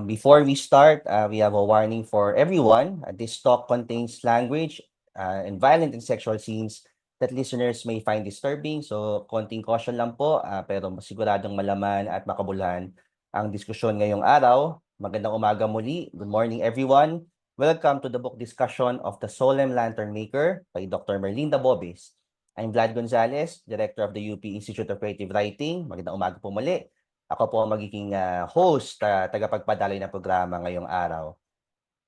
Before we start, we have a warning for everyone. This talk contains language and violent and sexual scenes that listeners may find disturbing. So, konting caution lang po, pero siguradong malaman at makabuluhan ang diskusyon ngayong araw. Magandang umaga muli. Good morning, everyone. Welcome to the book discussion of The Solemn Lantern Maker by Dr. Merlinda Bobis. I'm Vlad Gonzales, Director of the UP Institute of Creative Writing. Magandang umaga po muli. Ako po ang magiging host, tagapagpadaloy ng programa ngayong araw.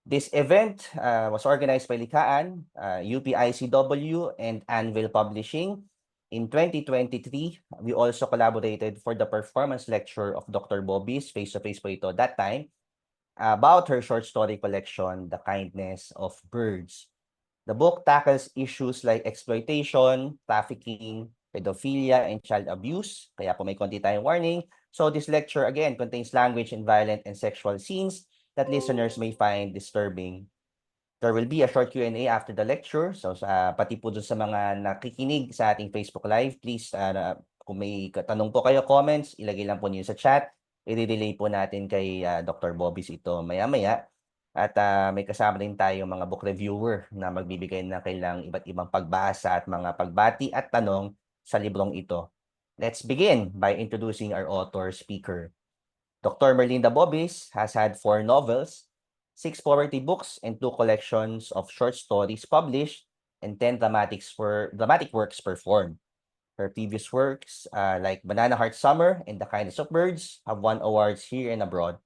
This event was organized by Likaan, UPICW, and Anvil Publishing. In 2023, we also collaborated for the performance lecture of Dr. Bobis, face-to-face po ito that time, about her short story collection, The Kindness of Birds. The book tackles issues like exploitation, trafficking, pedophilia, and child abuse. Kaya po may konti tayong warning. So this lecture, again, contains language and violent and sexual scenes that listeners may find disturbing. There will be a short Q&A after the lecture. So pati po dun sa mga nakikinig sa ating Facebook Live, please kung may tanong po kayo, comments, ilagay lang po niyo sa chat. I-relay po natin kay Dr. Bobis ito maya-maya. At may kasama rin tayo mga book reviewer na magbibigay ng kailang iba't ibang pagbasa at mga pagbati at tanong sa librong ito. Let's begin by introducing our author speaker. Dr. Merlinda Bobis has had 4 novels, 6 poetry books, and 2 collections of short stories published, and 10 dramatic works performed. Her previous works, like Banana Heart Summer and The Kindness of Birds, have won awards here and abroad.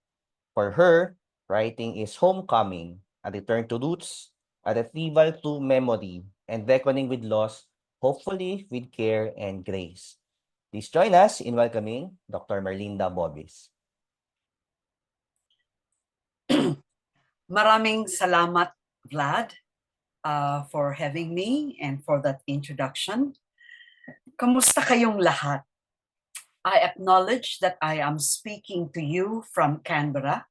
For her, writing is homecoming, a return to roots, a retrieval to memory, and reckoning with loss, hopefully with care and grace. Please join us in welcoming Dr. Merlinda Bobis. Maraming salamat, Vlad, for having me and for that introduction. Kamusta kayong lahat? I acknowledge that I am speaking to you from Canberra,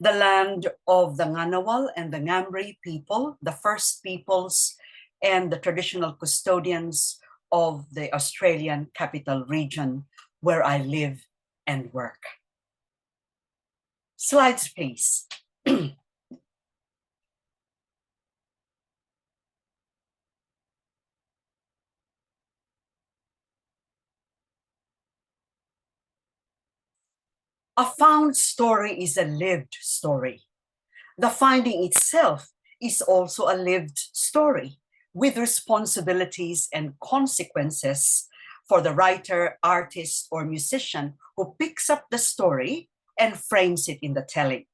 the land of the Nganawal and the Ngambri people, the First Peoples and the traditional custodians of the Australian Capital Region, where I live and work. Slides, please. A found story is a lived story. The finding itself is also a lived story with responsibilities and consequences for the writer, artist, or musician who picks up the story and frames it in the telling.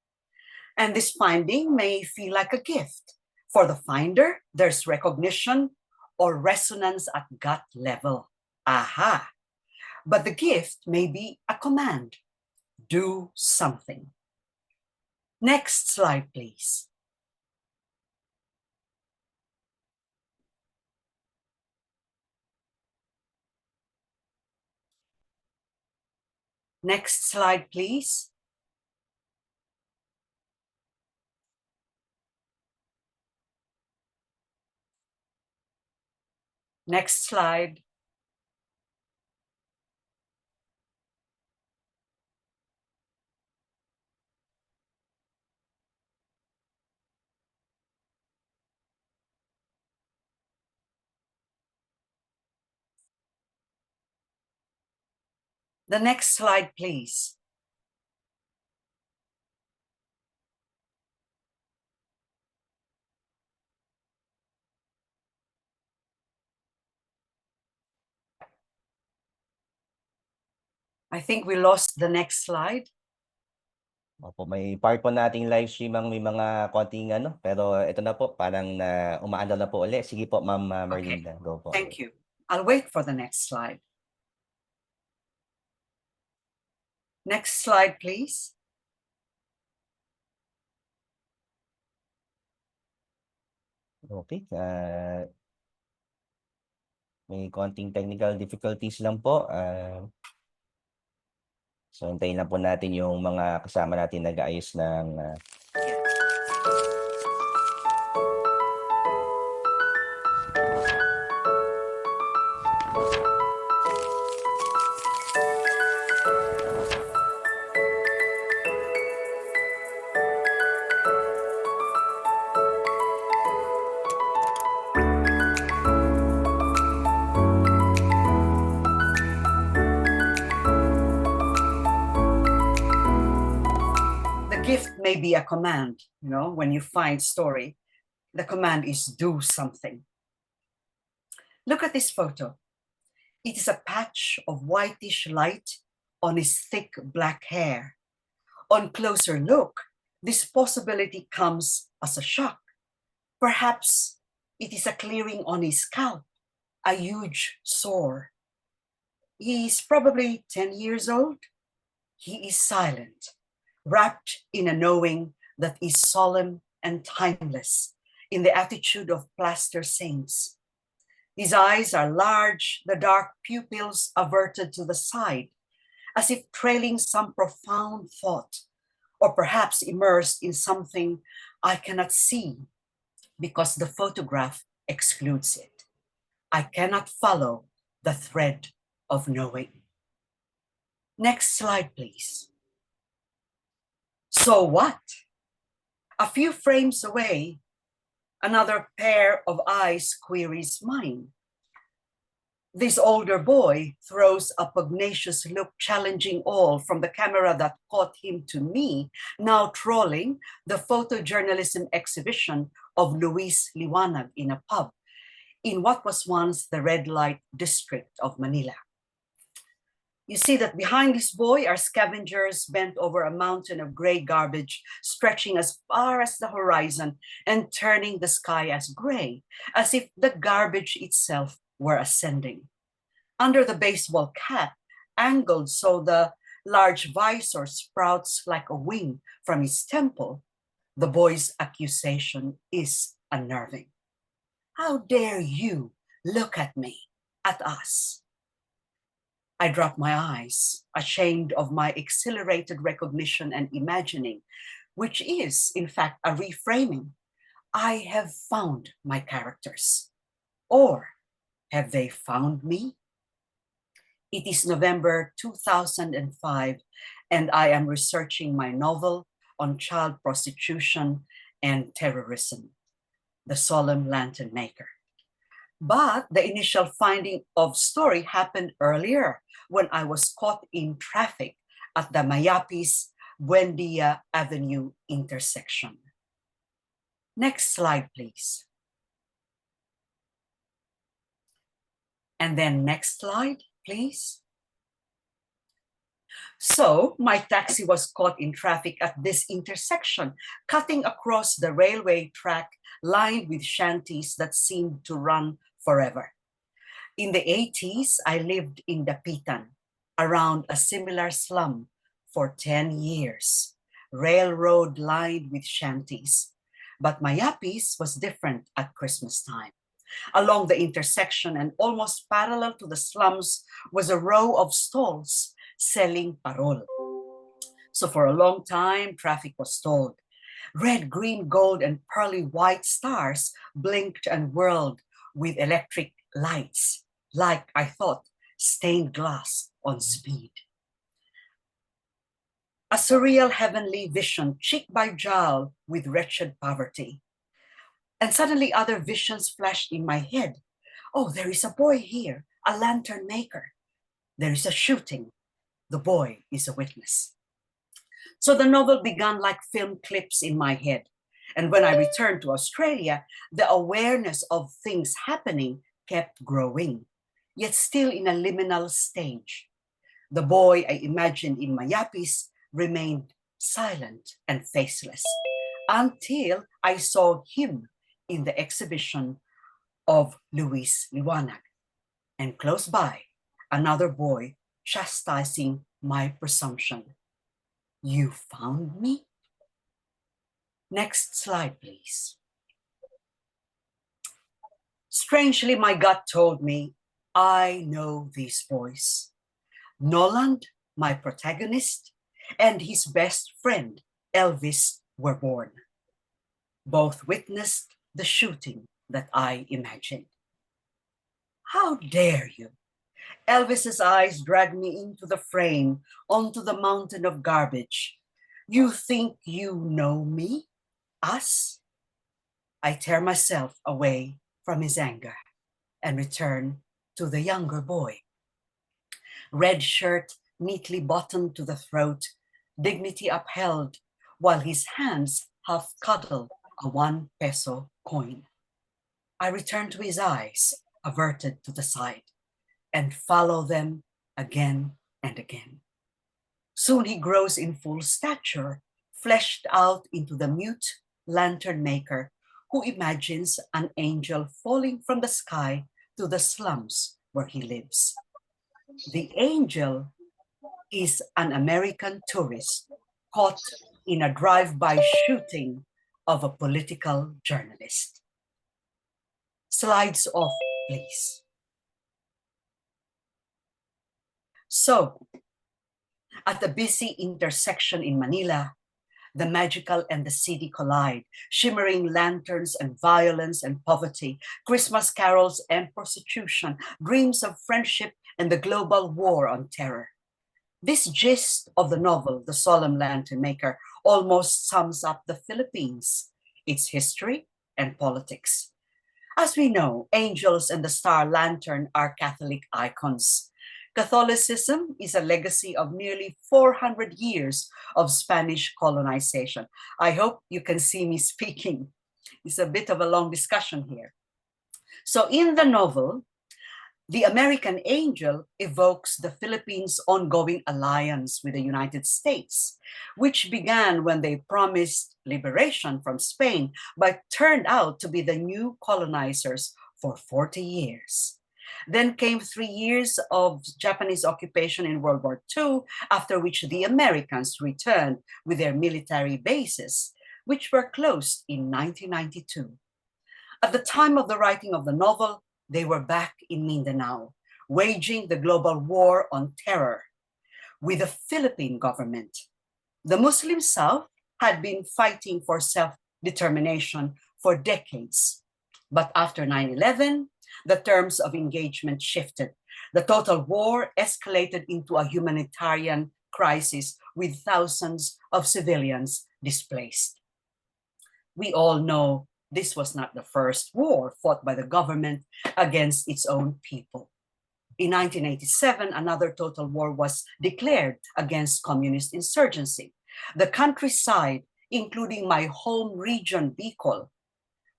And this finding may feel like a gift. For the finder, there's recognition or resonance at gut level. Aha! But the gift may be a command. Do something. Next slide, please. Next slide, please. Next slide. The next slide, please. I think we lost the next slide. Opo, may part po nating live stream ang may mga konting pero ito na po, parang umaandar na po ulit. Sige po, Ma'am Merlinda, go po. Thank you. I'll wait for the next slide. Next slide, please. Okay. May konting technical difficulties lang po. So, hintayin lang po natin yung mga kasama natin nag-aayos ng Gift may be a command, when you find story, the command is do something. Look at this photo. It is a patch of whitish light on his thick black hair. On closer look, this possibility comes as a shock. Perhaps it is a clearing on his scalp, a huge sore. He is probably 10 years old. He is silent, wrapped in a knowing that is solemn and timeless, in the attitude of plaster saints. His eyes are large, the dark pupils averted to the side, as if trailing some profound thought, or perhaps immersed in something I cannot see. because the photograph excludes it. I cannot follow the thread of knowing. Next slide, please. So what? A few frames away, another pair of eyes queries mine. This older boy throws a pugnacious look challenging all from the camera that caught him to me, now trolling the photojournalism exhibition of Luis Liwanag in a pub in what was once the red light district of Manila. You see that behind this boy are scavengers bent over a mountain of gray garbage stretching as far as the horizon and turning the sky as gray, as if the garbage itself were ascending. Under the baseball cap, angled so the large visor sprouts like a wing from his temple, the boy's accusation is unnerving. How dare you look at me, at us? I drop my eyes, ashamed of my exhilarated recognition and imagining, which is, in fact, a reframing. I have found my characters. Or have they found me? It is November 2005, and I am researching my novel on child prostitution and terrorism, The Solemn Lantern Maker. But the initial finding of story happened earlier when I was caught in traffic at the Mayapis Buendia Avenue intersection. Next slide, please. And then next slide, please. So my taxi was caught in traffic at this intersection, cutting across the railway track lined with shanties that seemed to run forever. In the 80s, I lived in Dapitan, around a similar slum for 10 years, railroad lined with shanties. But Mayapis was different at Christmas time. Along the intersection and almost parallel to the slums was a row of stalls selling parol. So for a long time, traffic was stalled. Red, green, gold, and pearly white stars blinked and whirled with electric lights, like, I thought, stained glass on speed. A surreal heavenly vision, cheek by jowl with wretched poverty. And suddenly other visions flashed in my head. Oh, there is a boy here, a lantern maker. There is a shooting. The boy is a witness. So the novel began like film clips in my head. And when I returned to Australia, the awareness of things happening kept growing, yet still in a liminal stage. The boy I imagined in Mayapis remained silent and faceless until I saw him in the exhibition of Luis Liwanag. And close by, another boy chastising my presumption. You found me? Next slide, please. Strangely, my gut told me, I know this voice. Noland, my protagonist, and his best friend, Elvis, were born. Both witnessed the shooting that I imagined. How dare you? Elvis's eyes dragged me into the frame, onto the mountain of garbage. You think you know me? Us? I tear myself away from his anger and return to the younger boy. Red shirt neatly buttoned to the throat, dignity upheld, while his hands half cuddle a 1 peso coin. I return to his eyes, averted to the side, and follow them again and again. Soon he grows in full stature, fleshed out into the mute lantern maker who imagines an angel falling from the sky to the slums where he lives. The angel is an American tourist caught in a drive-by shooting of a political journalist. Slides off, please. So, at a busy intersection in Manila, The magical and the seedy collide, shimmering lanterns and violence and poverty, Christmas carols and prostitution, dreams of friendship and the global war on terror. This gist of the novel, The Solemn Lantern Maker, almost sums up the Philippines, its history and politics. As we know, angels and the star lantern are Catholic icons. Catholicism is a legacy of nearly 400 years of Spanish colonization. I hope you can see me speaking. It's a bit of a long discussion here. So in the novel, the American angel evokes the Philippines' ongoing alliance with the United States, which began when they promised liberation from Spain, but turned out to be the new colonizers for 40 years. Then came 3 years of Japanese occupation in World War II, after which the Americans returned with their military bases, which were closed in 1992. At the time of the writing of the novel, they were back in Mindanao, waging the global war on terror with the Philippine government. The Muslim South had been fighting for self-determination for decades. But after 9/11, the terms of engagement shifted. The total war escalated into a humanitarian crisis with thousands of civilians displaced. We all know this was not the first war fought by the government against its own people. In 1987, another total war was declared against communist insurgency. The countryside, including my home region, Bicol,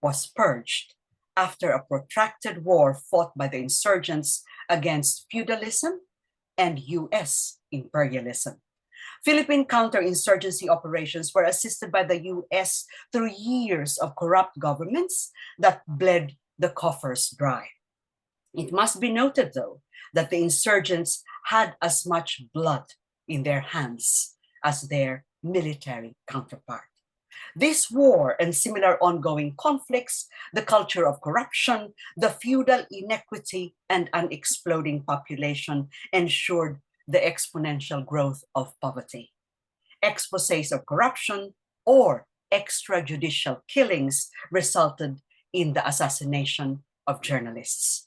was purged after a protracted war fought by the insurgents against feudalism and US imperialism. Philippine counterinsurgency operations were assisted by the US through years of corrupt governments that bled the coffers dry. It must be noted, though, that the insurgents had as much blood in their hands as their military counterpart. This war and similar ongoing conflicts, the culture of corruption, the feudal inequity, and an exploding population ensured the exponential growth of poverty. Exposés of corruption or extrajudicial killings resulted in the assassination of journalists.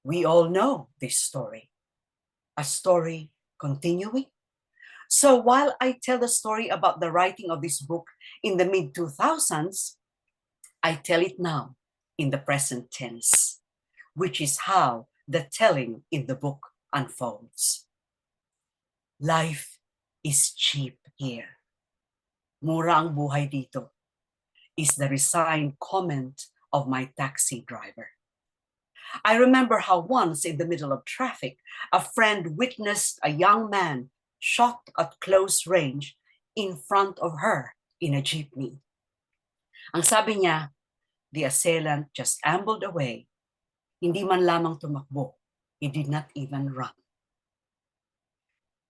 We all know this story, a story continuing. So while I tell the story about the writing of this book in the mid-2000s, I tell it now in the present tense, which is how the telling in the book unfolds. Life is cheap here. Mura ang buhay dito, is the resigned comment of my taxi driver. I remember how once in the middle of traffic, a friend witnessed a young man shot at close range in front of her in a jeepney. Ang sabi niya, the assailant just ambled away. Hindi man lamang tumakbo. He did not even run.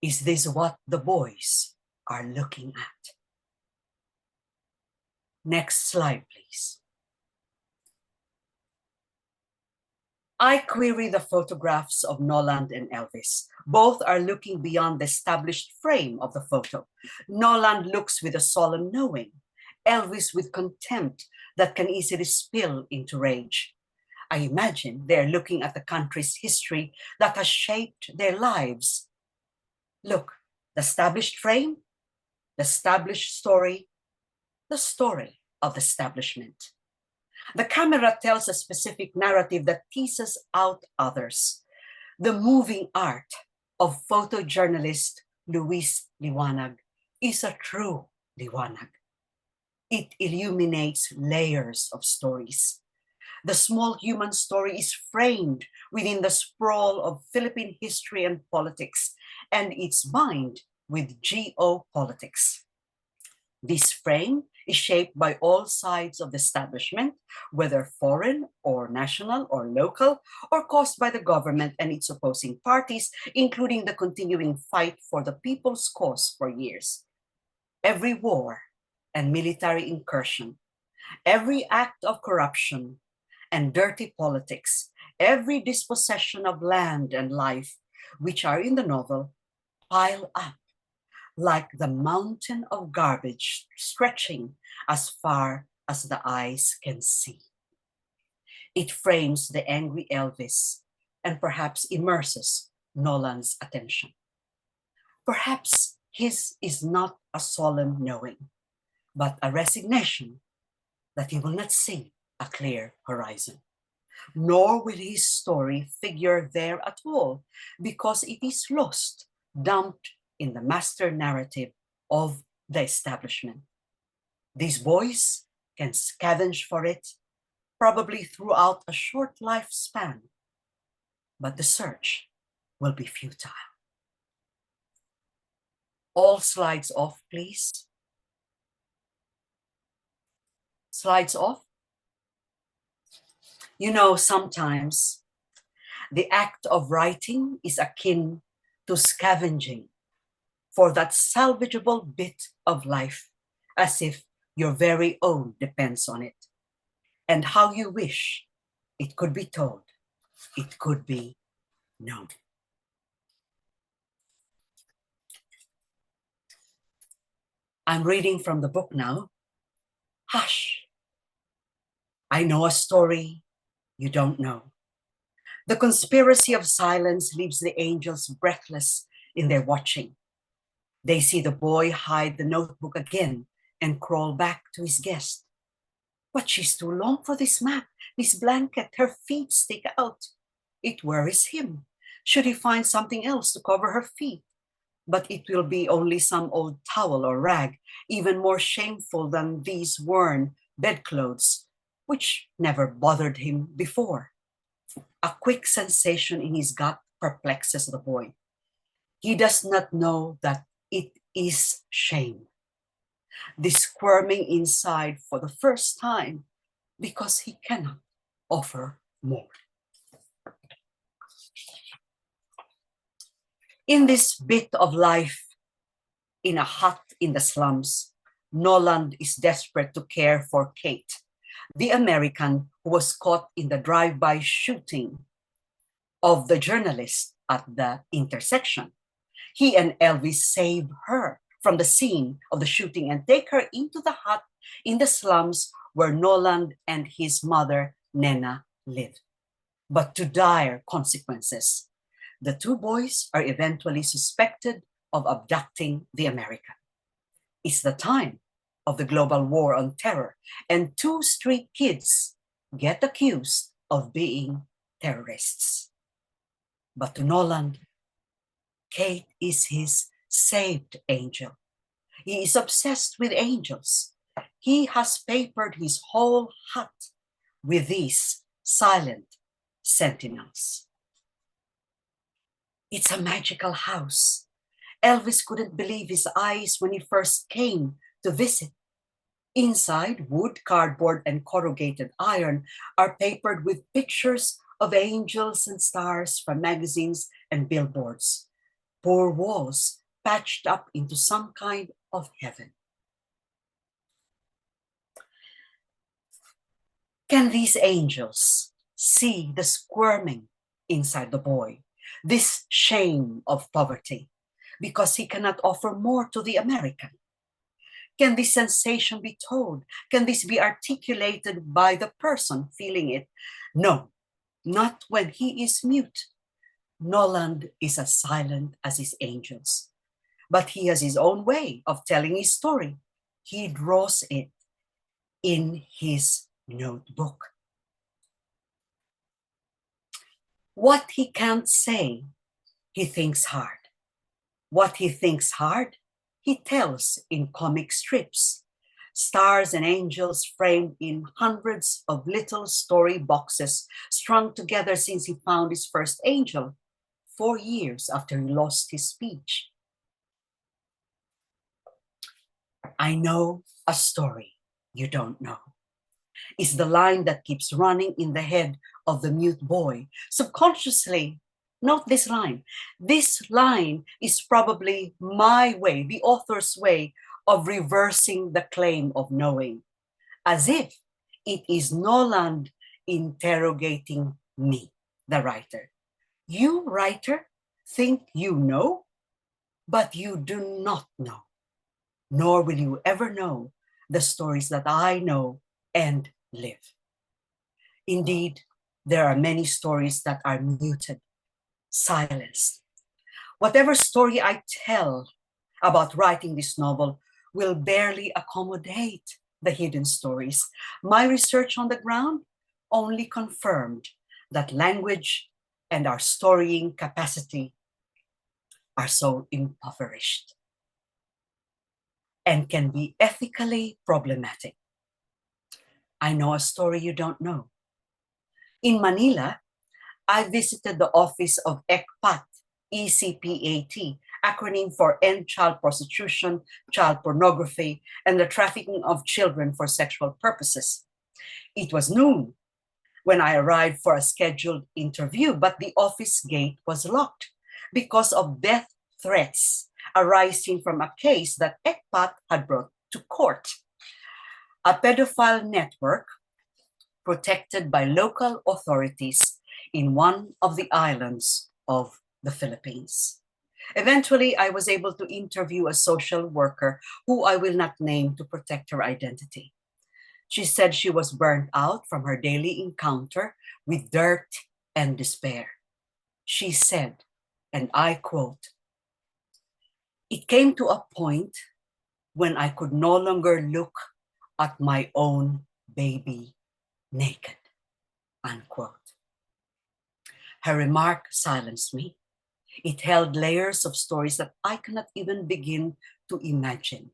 Is this what the boys are looking at? Next slide, please. I query the photographs of Noland and Elvis. Both are looking beyond the established frame of the photo. Noland looks with a solemn knowing, Elvis with contempt that can easily spill into rage. I imagine they're looking at the country's history that has shaped their lives. Look, the established frame, the established story, the story of the establishment. The camera tells a specific narrative that teases out others. The moving art of photojournalist Luis Liwanag is a true Liwanag. It illuminates layers of stories. The small human story is framed within the sprawl of Philippine history and politics, and it's mined with geopolitics. This frame is shaped by all sides of the establishment, whether foreign or national or local, or caused by the government and its opposing parties, including the continuing fight for the people's cause for years. Every war and military incursion, every act of corruption and dirty politics, every dispossession of land and life, which are in the novel, pile up like the mountain of garbage stretching as far as the eyes can see. It frames the angry Elvis and perhaps immerses Nolan's attention. Perhaps his is not a solemn knowing, but a resignation that he will not see a clear horizon. Nor will his story figure there at all, because it is lost, dumped in the master narrative of the establishment. These boys can scavenge for it, probably throughout a short lifespan, but the search will be futile. All slides off, please. Slides off. You know, sometimes the act of writing is akin to scavenging for that salvageable bit of life, as if your very own depends on it, and how you wish it could be told, it could be known. I'm reading from the book now. Hush. I know a story you don't know. The conspiracy of silence leaves the angels breathless in their watching. They see the boy hide the notebook again and crawl back to his guest. But she's too long for this map, this blanket, her feet stick out. It worries him. Should he find something else to cover her feet? But it will be only some old towel or rag, even more shameful than these worn bedclothes, which never bothered him before. A quick sensation in his gut perplexes the boy. He does not know that it is shame. This squirming inside for the first time because he cannot offer more. In this bit of life, in a hut in the slums, Noland is desperate to care for Kate, the American who was caught in the drive-by shooting of the journalist at the intersection. He and Elvis save her from the scene of the shooting and take her into the hut in the slums where Noland and his mother, Nena, live. But to dire consequences, the two boys are eventually suspected of abducting the American. It's the time of the global war on terror, and two street kids get accused of being terrorists. But to Noland, Kate is his saved angel. He is obsessed with angels. He has papered his whole hut with these silent sentinels. It's a magical house. Elvis couldn't believe his eyes when he first came to visit. Inside, wood, cardboard, and corrugated iron are papered with pictures of angels and stars from magazines and billboards. Poor walls patched up into some kind of heaven. Can these angels see the squirming inside the boy, this shame of poverty, because he cannot offer more to the American? Can this sensation be told? Can this be articulated by the person feeling it? No, not when he is mute. Noland is as silent as his angels, but he has his own way of telling his story. He draws it in his notebook. What he can't say, he thinks hard. What he thinks hard, he tells in comic strips. Stars and angels framed in hundreds of little story boxes strung together since he found his first angel 4 years after he lost his speech. I know a story you don't know is the line that keeps running in the head of the mute boy. Subconsciously, note this line. This line is probably my way, the author's way of reversing the claim of knowing, as if it is Noland interrogating me, the writer. You, writer, think you know? But you do not know, nor will you ever know, the stories that I know and live. Indeed, there are many stories that are muted, silenced. Whatever story I tell about writing this novel will barely accommodate the hidden stories. My research on the ground only confirmed that language and our storying capacity are so impoverished and can be ethically problematic. I know a story you don't know. In Manila, I visited the office of ECPAT, ECPAT, acronym for End Child Prostitution, Child Pornography, and the Trafficking of Children for Sexual Purposes. It was noon when I arrived for a scheduled interview, but the office gate was locked because of death threats arising from a case that ECPAT had brought to court. A pedophile network protected by local authorities in one of the islands of the Philippines. Eventually, I was able to interview a social worker who I will not name to protect her identity. She said she was burnt out from her daily encounter with dirt and despair. She said, and I quote, "It came to a point when I could no longer look at my own baby naked," unquote. Her remark silenced me. It held layers of stories that I cannot even begin to imagine,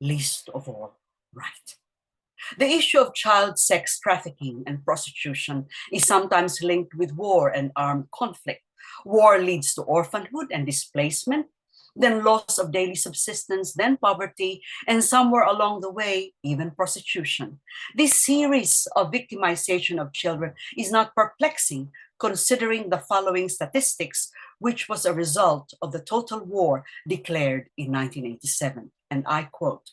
least of all, write. The issue of child sex trafficking and prostitution is sometimes linked with war and armed conflict. War leads to orphanhood and displacement, then loss of daily subsistence, then poverty, and somewhere along the way, even prostitution. This series of victimization of children is not perplexing, considering the following statistics, which was a result of the total war declared in 1987. And I quote,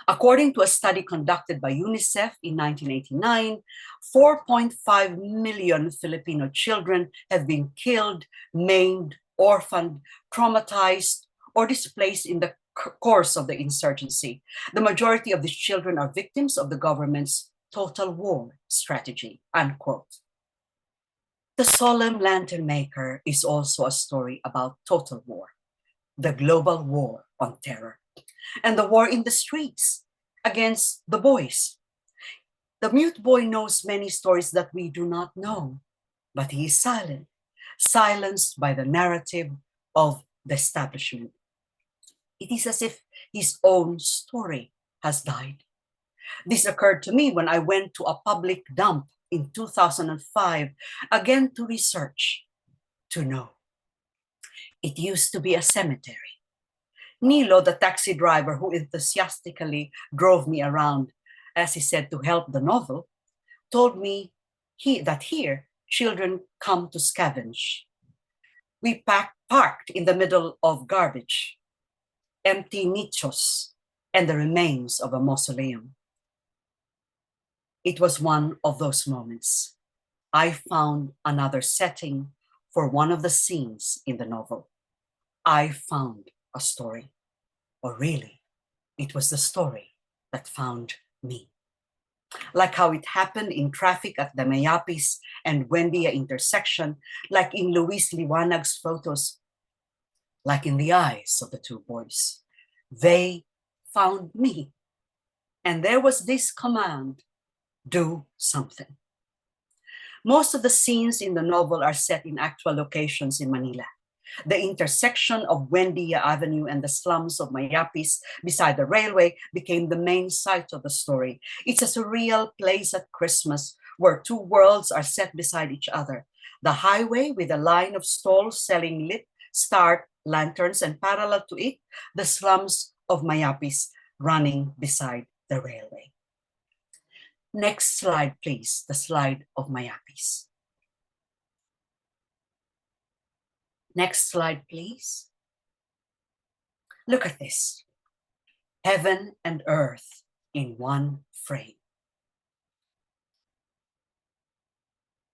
according to a study conducted by UNICEF in 1989, 4.5 million Filipino children have been killed, maimed, orphaned, traumatized, or displaced in the course of the insurgency. The majority of these children are victims of the government's total war strategy, unquote. The Solemn Lantern Maker is also a story about total war, the global war on terror, and the war in the streets against the boys. The mute boy knows many stories that we do not know, but he is silent, silenced by the narrative of the establishment. It is as if his own story has died. This occurred to me when I went to a public dump in 2005, again to research, to know. It used to be a cemetery. Nilo, the taxi driver who enthusiastically drove me around, as he said, to help the novel, told me that here children come to scavenge. We parked in the middle of garbage, empty nichos, and the remains of a mausoleum. It was one of those moments. I found another setting for one of the scenes in the novel. I found a story, or really, it was the story that found me. Like how it happened in traffic at the Mayapis and Buendia intersection, like in Luis Liwanag's photos, like in the eyes of the two boys. They found me. And there was this command, do something. Most of the scenes in the novel are set in actual locations in Manila. The intersection of Buendia Avenue and the slums of Mayapis beside the railway became the main site of the story. It's a surreal place at Christmas where two worlds are set beside each other. The highway with a line of stalls selling lit star lanterns, and parallel to it, the slums of Mayapis running beside the railway. Next slide, please, the slide of Mayapis. Next slide, please. Look at this. Heaven and earth in one frame.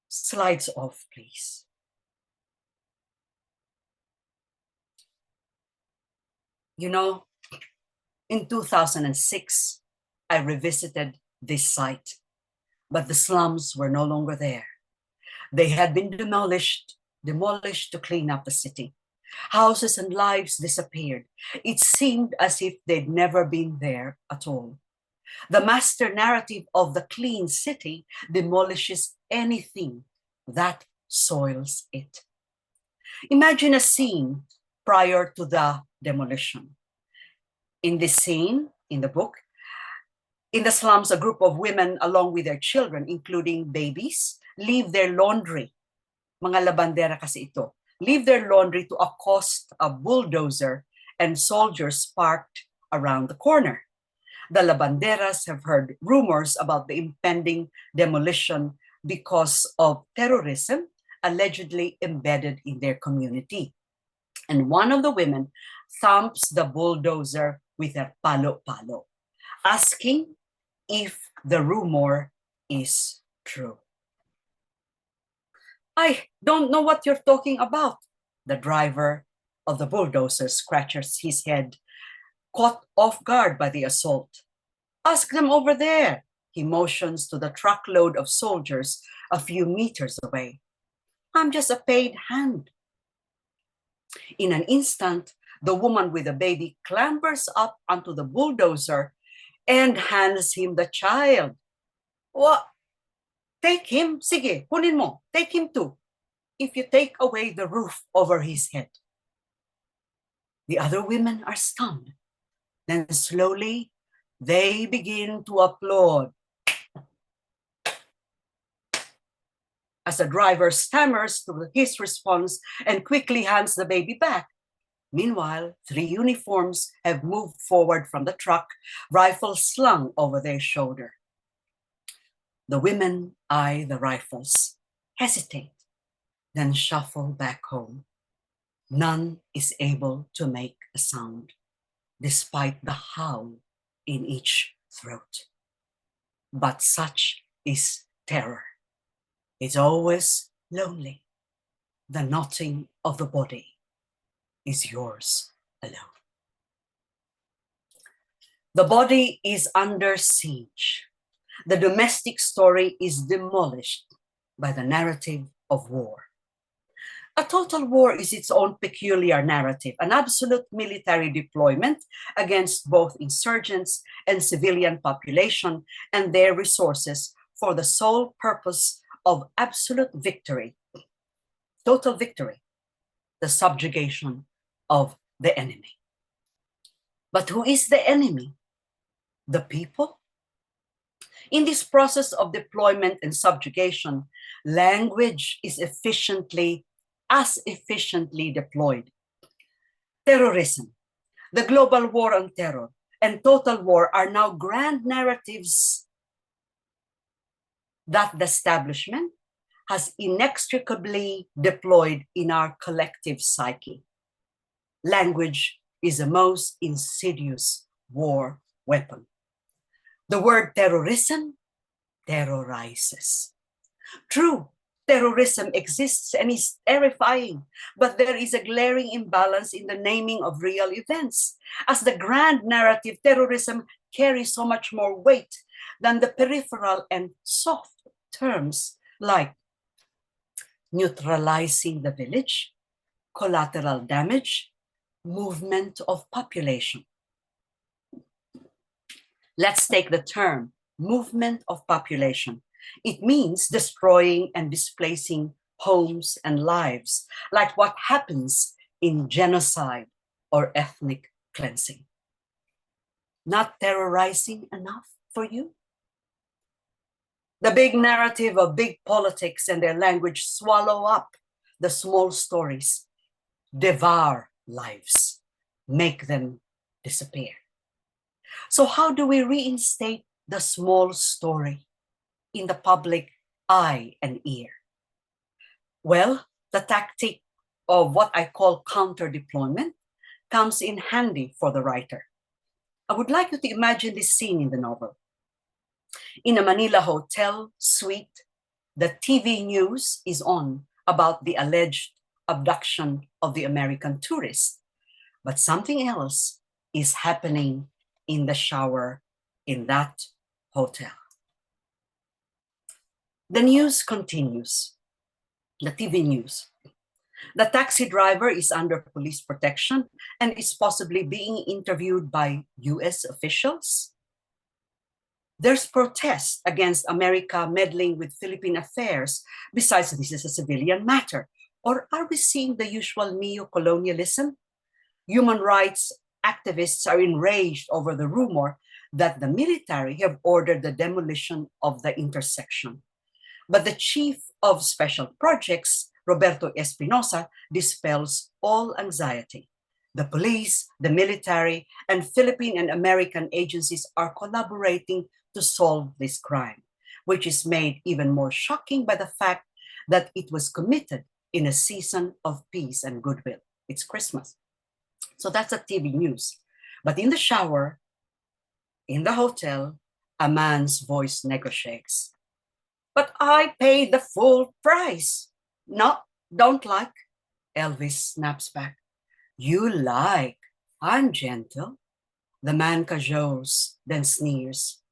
Slides off, please. You know, in 2006, I revisited this site, but the slums were no longer there. They had been demolished to clean up the city. Houses and lives disappeared. It seemed as if they'd never been there at all. The master narrative of the clean city demolishes anything that soils it. Imagine a scene prior to the demolition. In this scene, in the book, in the slums, a group of women, along with their children, including babies, leave their laundry. Mga labandera kasi ito. Leave their laundry to accost a bulldozer and soldiers parked around the corner. The labanderas have heard rumors about the impending demolition because of terrorism allegedly embedded in their community. And one of the women thumps the bulldozer with a palo-palo, asking if the rumor is true. I don't know what you're talking about. The driver of the bulldozer scratches his head, caught off guard by the assault. Ask them over there. He motions to the truckload of soldiers a few meters away. I'm just a paid hand. In an instant, the woman with the baby clambers up onto the bulldozer and hands him the child. What? Take him, sige, kunin mo, take him too, if you take away the roof over his head. The other women are stunned. Then slowly, they begin to applaud. As the driver stammers to his response and quickly hands the baby back. Meanwhile, 3 uniforms have moved forward from the truck, rifles slung over their shoulder. The women eye the rifles, hesitate, then shuffle back home. None is able to make a sound, despite the howl in each throat. But such is terror. It's always lonely. The knotting of the body is yours alone. The body is under siege. The domestic story is demolished by the narrative of war. A total war is its own peculiar narrative, an absolute military deployment against both insurgents and civilian population and their resources for the sole purpose of absolute victory, total victory, the subjugation of the enemy. But who is the enemy? The people? In this process of deployment and subjugation, language is as efficiently deployed. Terrorism, the global war on terror, and total war are now grand narratives that the establishment has inextricably deployed in our collective psyche. Language is the most insidious war weapon. The word terrorism terrorizes. True, terrorism exists and is terrifying, but there is a glaring imbalance in the naming of real events. As the grand narrative, terrorism carries so much more weight than the peripheral and soft terms like neutralizing the village, collateral damage, movement of population. Let's take the term movement of population. It means destroying and displacing homes and lives, like what happens in genocide or ethnic cleansing. Not terrorizing enough for you? The big narrative of big politics and their language swallow up the small stories, devour lives, make them disappear. So how do we reinstate the small story in the public eye and ear? Well, the tactic of what I call counter-deployment comes in handy for the writer. I would like you to imagine this scene in the novel. In a Manila hotel suite, the TV news is on about the alleged abduction of the American tourist. But something else is happening in the shower in that hotel. The news continues, the TV news. The taxi driver is under police protection and is possibly being interviewed by US officials. There's protest against America meddling with Philippine affairs, besides this is a civilian matter. Or are we seeing the usual neo-colonialism? Human rights activists are enraged over the rumor that the military have ordered the demolition of the intersection. But the chief of special projects, Roberto Espinosa, dispels all anxiety. The police, the military, and Philippine and American agencies are collaborating to solve this crime, which is made even more shocking by the fact that it was committed in a season of peace and goodwill. It's Christmas. So that's a TV news. But in the shower, in the hotel, a man's voice negotiates. But I paid the full price. No, don't like. Elvis snaps back. You like. I'm gentle. The man cajoles, then sneers.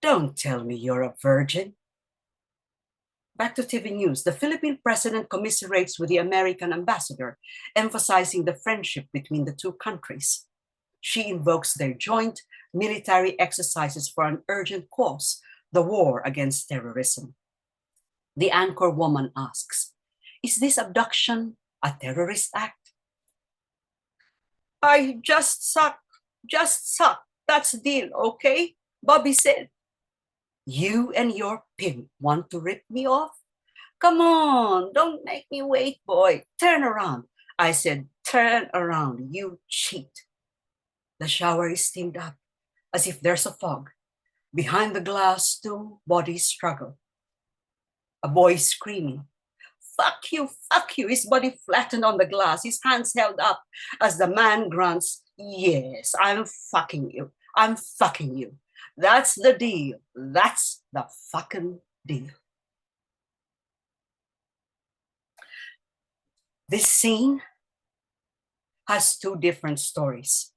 Don't tell me you're a virgin. Back to TV news. The Philippine president commiserates with the American ambassador, emphasizing the friendship between the two countries. She invokes their joint military exercises for an urgent cause, the war against terrorism. The anchor woman asks, is this abduction a terrorist act? I just suck. That's the deal, okay? Bobby said. You and your pimp want to rip me off? Come on, don't make me wait, boy. Turn around. I said, turn around, you cheat. The shower is steamed up, as if there's a fog. Behind the glass, two bodies struggle. A boy screaming, fuck you, his body flattened on the glass, his hands held up as the man grunts, yes, I'm fucking you. That's the deal. That's the fucking deal. This scene has two different stories.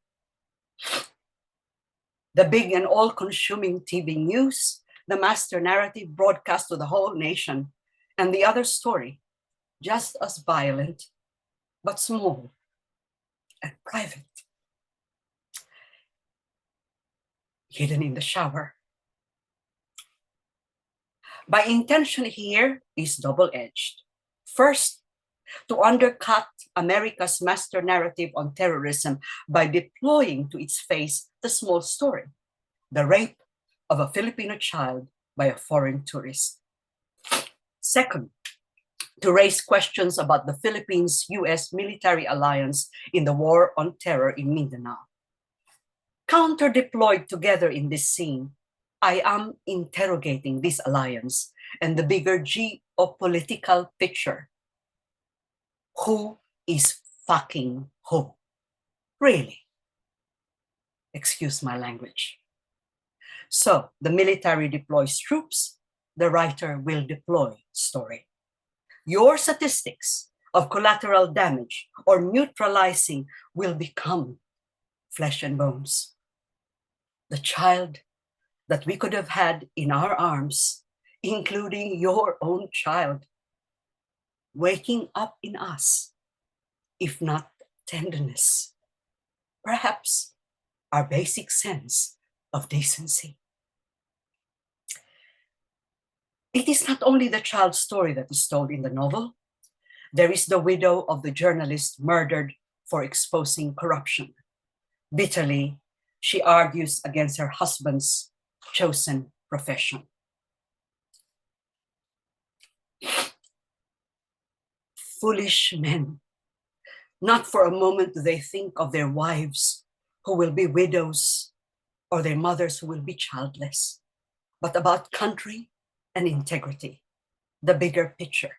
The big and all-consuming TV news, the master narrative broadcast to the whole nation, and the other story, just as violent, but small and private. Hidden in the shower. My intention here is double-edged. First, to undercut America's master narrative on terrorism by deploying to its face the small story, the rape of a Filipino child by a foreign tourist. Second, to raise questions about the Philippines-US military alliance in the war on terror in Mindanao. Counter-deployed together in this scene, I am interrogating this alliance and the bigger geopolitical picture. Who is fucking who? Really? Excuse my language. So the military deploys troops, the writer will deploy story. Your statistics of collateral damage or neutralizing will become flesh and bones. The child that we could have had in our arms, including your own child, waking up in us, if not tenderness, perhaps our basic sense of decency. It is not only the child's story that is told in the novel. There is the widow of the journalist murdered for exposing corruption. Bitterly, she argues against her husband's chosen profession. Foolish men. Not for a moment do they think of their wives who will be widows or their mothers who will be childless, but about country and integrity, the bigger picture.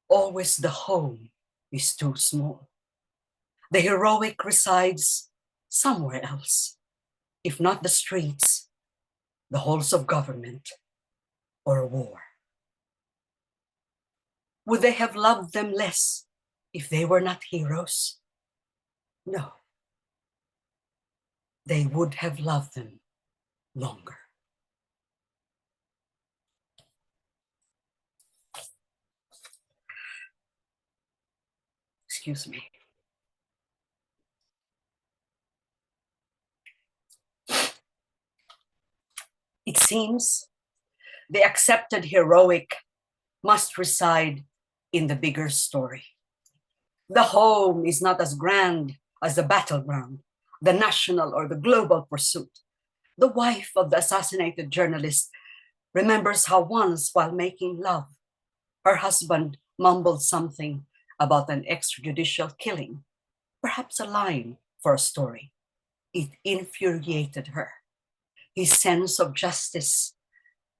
Always the home is too small. The heroic resides somewhere else, if not the streets, the halls of government, or war. Would they have loved them less if they were not heroes? No. they would have loved them longer. Excuse me. It seems the accepted heroic must reside in the bigger story. The home is not as grand as the battleground, the national or the global pursuit. The wife of the assassinated journalist remembers how once, while making love, her husband mumbled something about an extrajudicial killing, perhaps a line for a story. It infuriated her. His sense of justice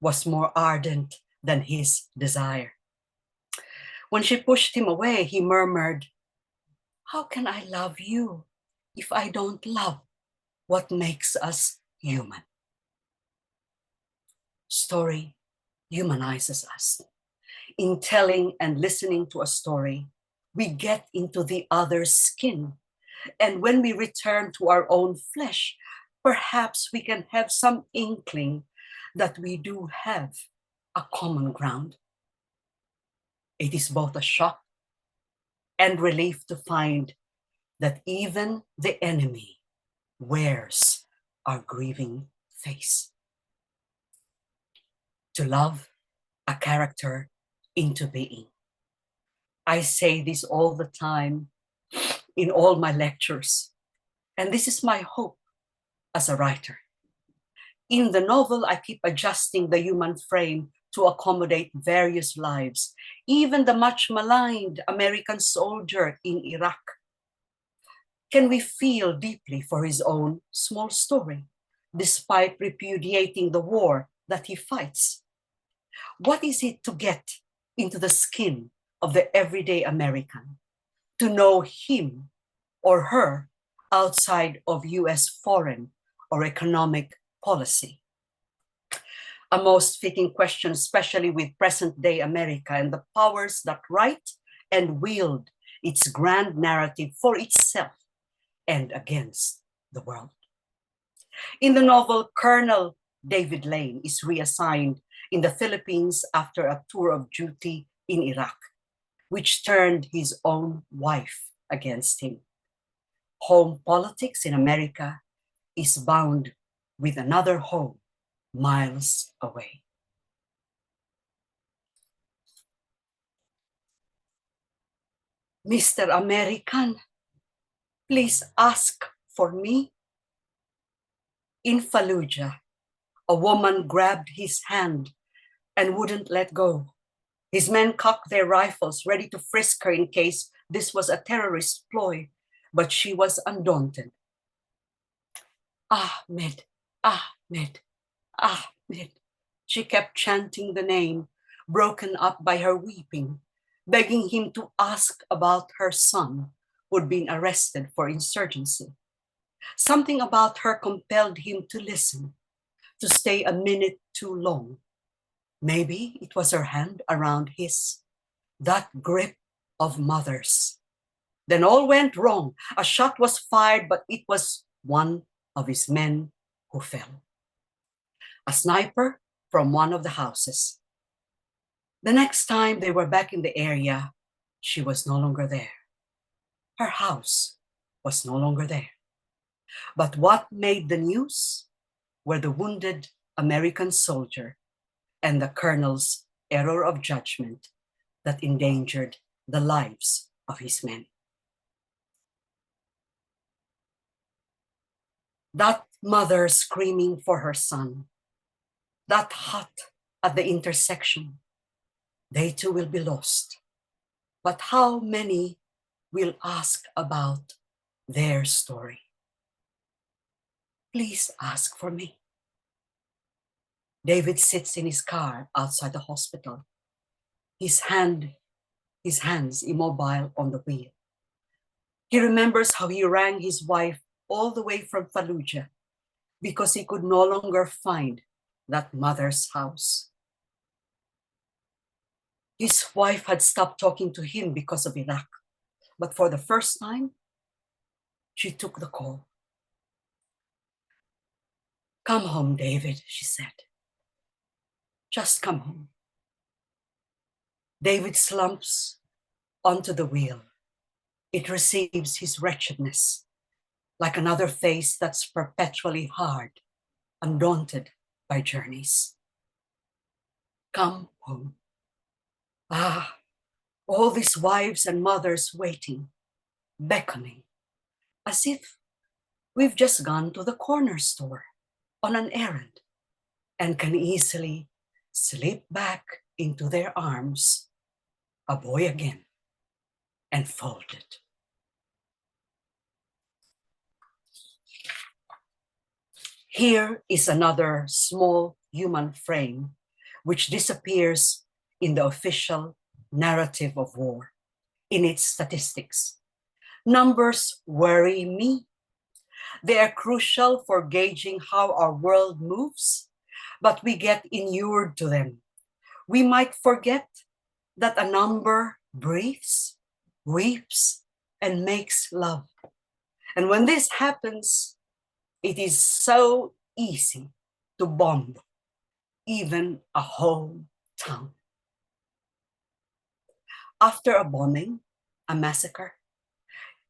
was more ardent than his desire. When she pushed him away, he murmured, "How can I love you if I don't love what makes us human?" Story humanizes us. In telling and listening to a story, we get into the other's skin. And when we return to our own flesh, perhaps we can have some inkling that we do have a common ground. It is both a shock and relief to find that even the enemy wears our grieving face. To love a character into being. I say this all the time in all my lectures, and this is my hope as a writer. In the novel, I keep adjusting the human frame to accommodate various lives, even the much maligned American soldier in Iraq. Can we feel deeply for his own small story, despite repudiating the war that he fights? What is it to get into the skin of the everyday American, to know him or her outside of US foreign or economic policy? A most fitting question, especially with present-day America and the powers that write and wield its grand narrative for itself and against the world. In the novel, Colonel David Lane is reassigned in the Philippines after a tour of duty in Iraq, which turned his own wife against him. Home politics in America is bound with another home miles away. Mr. American, please ask for me. In Fallujah, a woman grabbed his hand and wouldn't let go. His men cocked their rifles, ready to frisk her in case this was a terrorist ploy, but she was undaunted. Ahmed, Ahmed, Ahmed. She kept chanting the name, broken up by her weeping, begging him to ask about her son who'd been arrested for insurgency. Something about her compelled him to listen, to stay a minute too long. Maybe it was her hand around his, that grip of mothers. Then all went wrong. A shot was fired, but it was one of his men who fell. A sniper from one of the houses. The next time they were back in the area, she was no longer there. Her house was no longer there. But what made the news were the wounded American soldier and the colonel's error of judgment that endangered the lives of his men. That mother screaming for her son, that hut at the intersection, they too will be lost. But how many will ask about their story? Please ask for me. David sits in his car outside the hospital, his hands immobile on the wheel. He remembers how he rang his wife all the way from Fallujah because he could no longer find that mother's house. His wife had stopped talking to him because of Iraq, but for the first time, she took the call. Come home, David, she said. Just come home. David slumps onto the wheel. It receives his wretchedness like another face that's perpetually hard, undaunted by journeys. Come home. Ah, all these wives and mothers waiting, beckoning, as if we've just gone to the corner store on an errand and can easily slip back into their arms, a boy again, and fold it. Here is another small human frame which disappears in the official narrative of war, in its statistics. Numbers worry me. They are crucial for gauging how our world moves, but we get inured to them. We might forget that a number breathes, weeps, and makes love. And when this happens, it is so easy to bomb even a whole town. After a bombing, a massacre,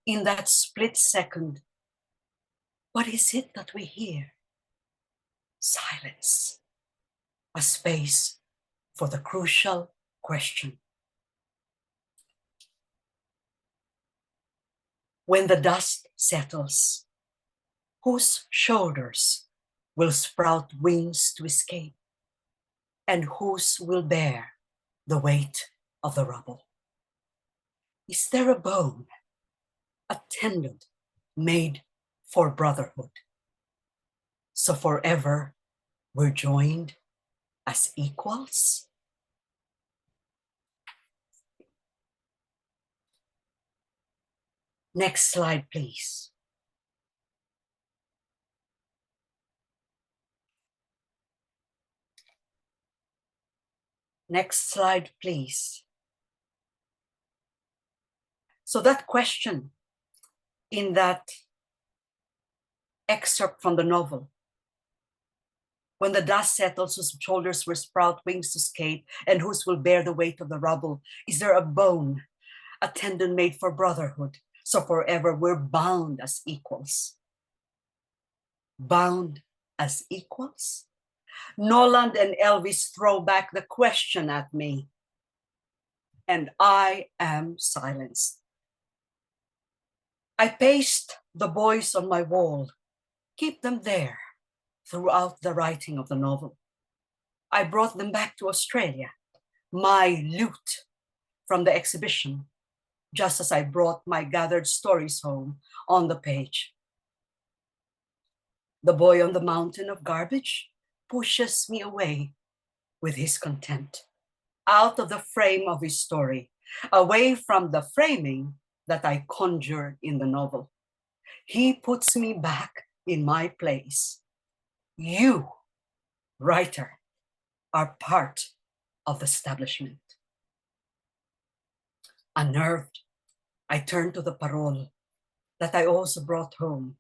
in that split second, what is it that we hear? Silence, a space for the crucial question. When the dust settles, whose shoulders will sprout wings to escape, and whose will bear the weight of the rubble? Is there a bone, a tendon made for brotherhood? So forever we're joined as equals? Next slide, please. Next slide, please. So that question in that excerpt from the novel, when the dust settles, whose shoulders will sprout wings to escape, and whose will bear the weight of the rubble? Is there a bone, a tendon made for brotherhood? So forever we're bound as equals. Bound as equals? Noland and Elvis throw back the question at me, and I am silenced. I paste the boys on my wall, keep them there throughout the writing of the novel. I brought them back to Australia, my loot from the exhibition, just as I brought my gathered stories home on the page. The boy on the mountain of garbage pushes me away with his contempt, out of the frame of his story, away from the framing that I conjured in the novel. He puts me back in my place. You, writer, are part of the establishment. Unnerved, I turn to the parole that I also brought home.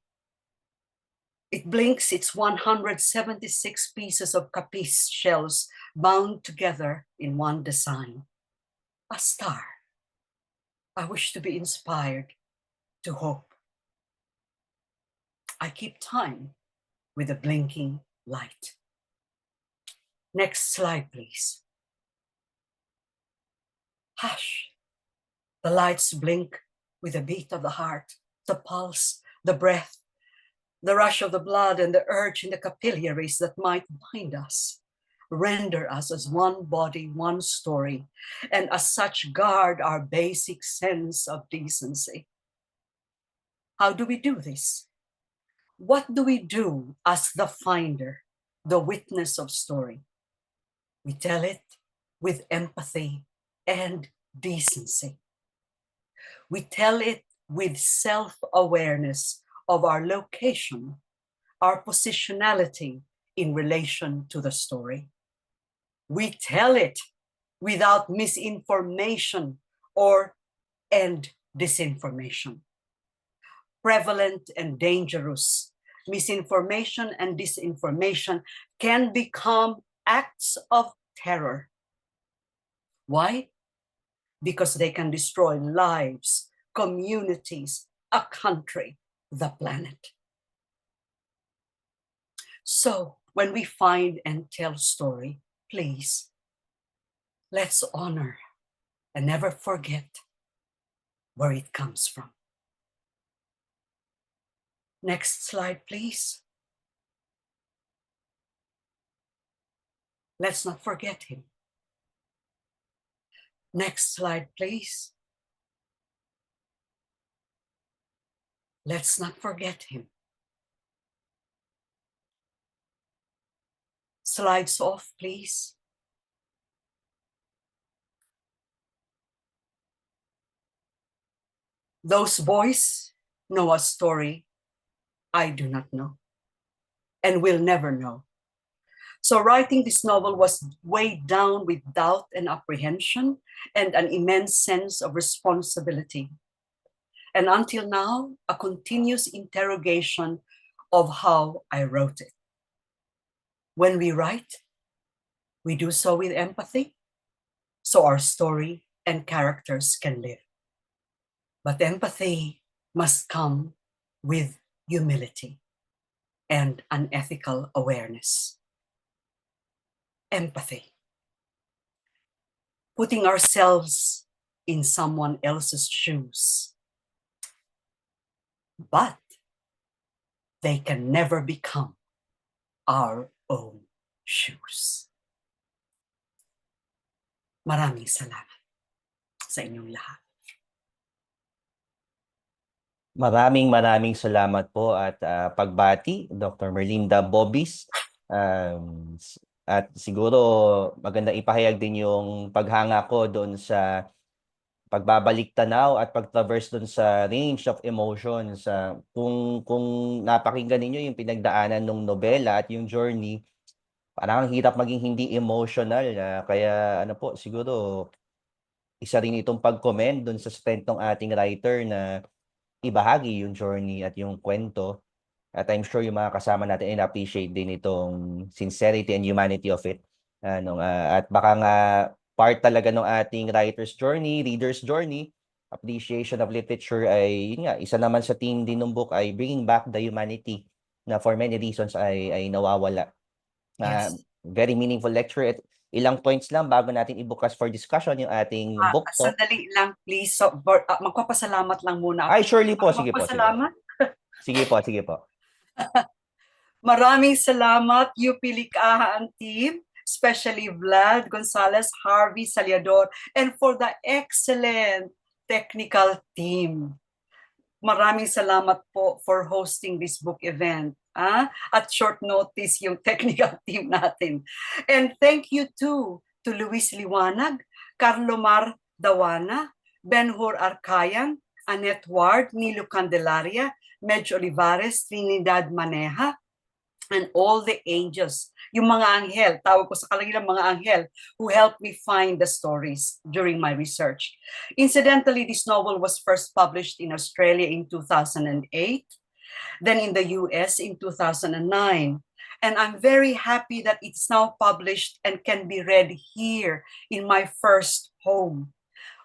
It blinks its 176 pieces of capiz shells bound together in one design. A star. I wish to be inspired to hope. I keep time with a blinking light. Next slide, please. Hush. The lights blink with the beat of the heart, the pulse, the breath, the rush of the blood, and the urge in the capillaries that might bind us, render us as one body, one story, and as such guard our basic sense of decency. How do we do this? What do we do as the finder, the witness of story? We tell it with empathy and decency. We tell it with self-awareness of our location, our positionality in relation to the story. We tell it without misinformation and disinformation. Prevalent and dangerous misinformation and disinformation can become acts of terror. Why? Because they can destroy lives, communities, a country, the planet. So when we find and tell story, please, let's honor and never forget where it comes from. Next slide, please. Let's not forget him. Next slide, please. Let's not forget him. Slides off, please. Those boys know a story I do not know and will never know. So writing this novel was weighed down with doubt and apprehension and an immense sense of responsibility. And until now, a continuous interrogation of how I wrote it. When we write, we do so with empathy, so our story and characters can live. But empathy must come with humility and an ethical awareness. Empathy. Putting ourselves in someone else's shoes. But they can never become our own shoes. Maraming salamat sa inyong lahat. Maraming salamat po at pagbati, Dr. Merlinda Bobis. At siguro maganda ipahayag din yung paghanga ko doon sa pagbabalik tanaw at pag-traverse doon sa range of emotions. Kung napakinggan ninyo yung pinagdaanan ng nobela at yung journey, parang ang hirap maging hindi emotional. Kaya ano po, siguro isa rin itong pag-comment doon sa strength ng ating writer na ibahagi yung journey at yung kwento. At I'm sure yung mga kasama natin ay appreciate din itong sincerity and humanity of it. At baka nga part talaga ng ating writer's journey, reader's journey, appreciation of literature ay, yun nga, isa naman sa theme din ng book ay bringing back the humanity na for many reasons ay nawawala. Yes. Very meaningful lecture. At ilang points lang bago natin ibukas for discussion yung ating book talk. Sandali lang, please. So, magpapasalamat lang muna ako. Ay, surely po. Sige po. Magpapasalamat. Sige po. Maraming salamat, UP Likahan team, especially Vlad, Gonzales, Harvey, Saliador, and for the excellent technical team. Maraming salamat po for hosting this book event. At short notice yung technical team natin. And thank you too to Luis Liwanag, Carlo Mar Dawana, Benhur Arcayan, Annette Ward, Nilo Candelaria, Medj Olivares, Trinidad Maneja, and all the angels, yung mga anghel, tawag ko sa kanilang mga anghel, who helped me find the stories during my research. Incidentally, this novel was first published in Australia in 2008, then in the US in 2009. And I'm very happy that it's now published and can be read here in my first home.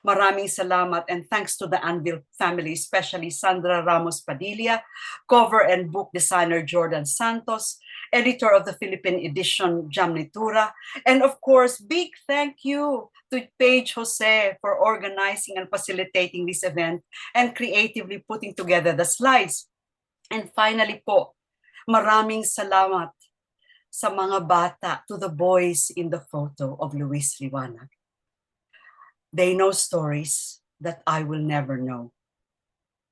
Maraming salamat and thanks to the Anvil family, especially Sandra Ramos Padilla, cover and book designer Jordan Santos, editor of the Philippine edition Jam Nitura, and of course, big thank you to Paige Jose for organizing and facilitating this event and creatively putting together the slides. And finally po, maraming salamat sa mga bata, to the boys in the photo of Luis Liwanag. They know stories that I will never know.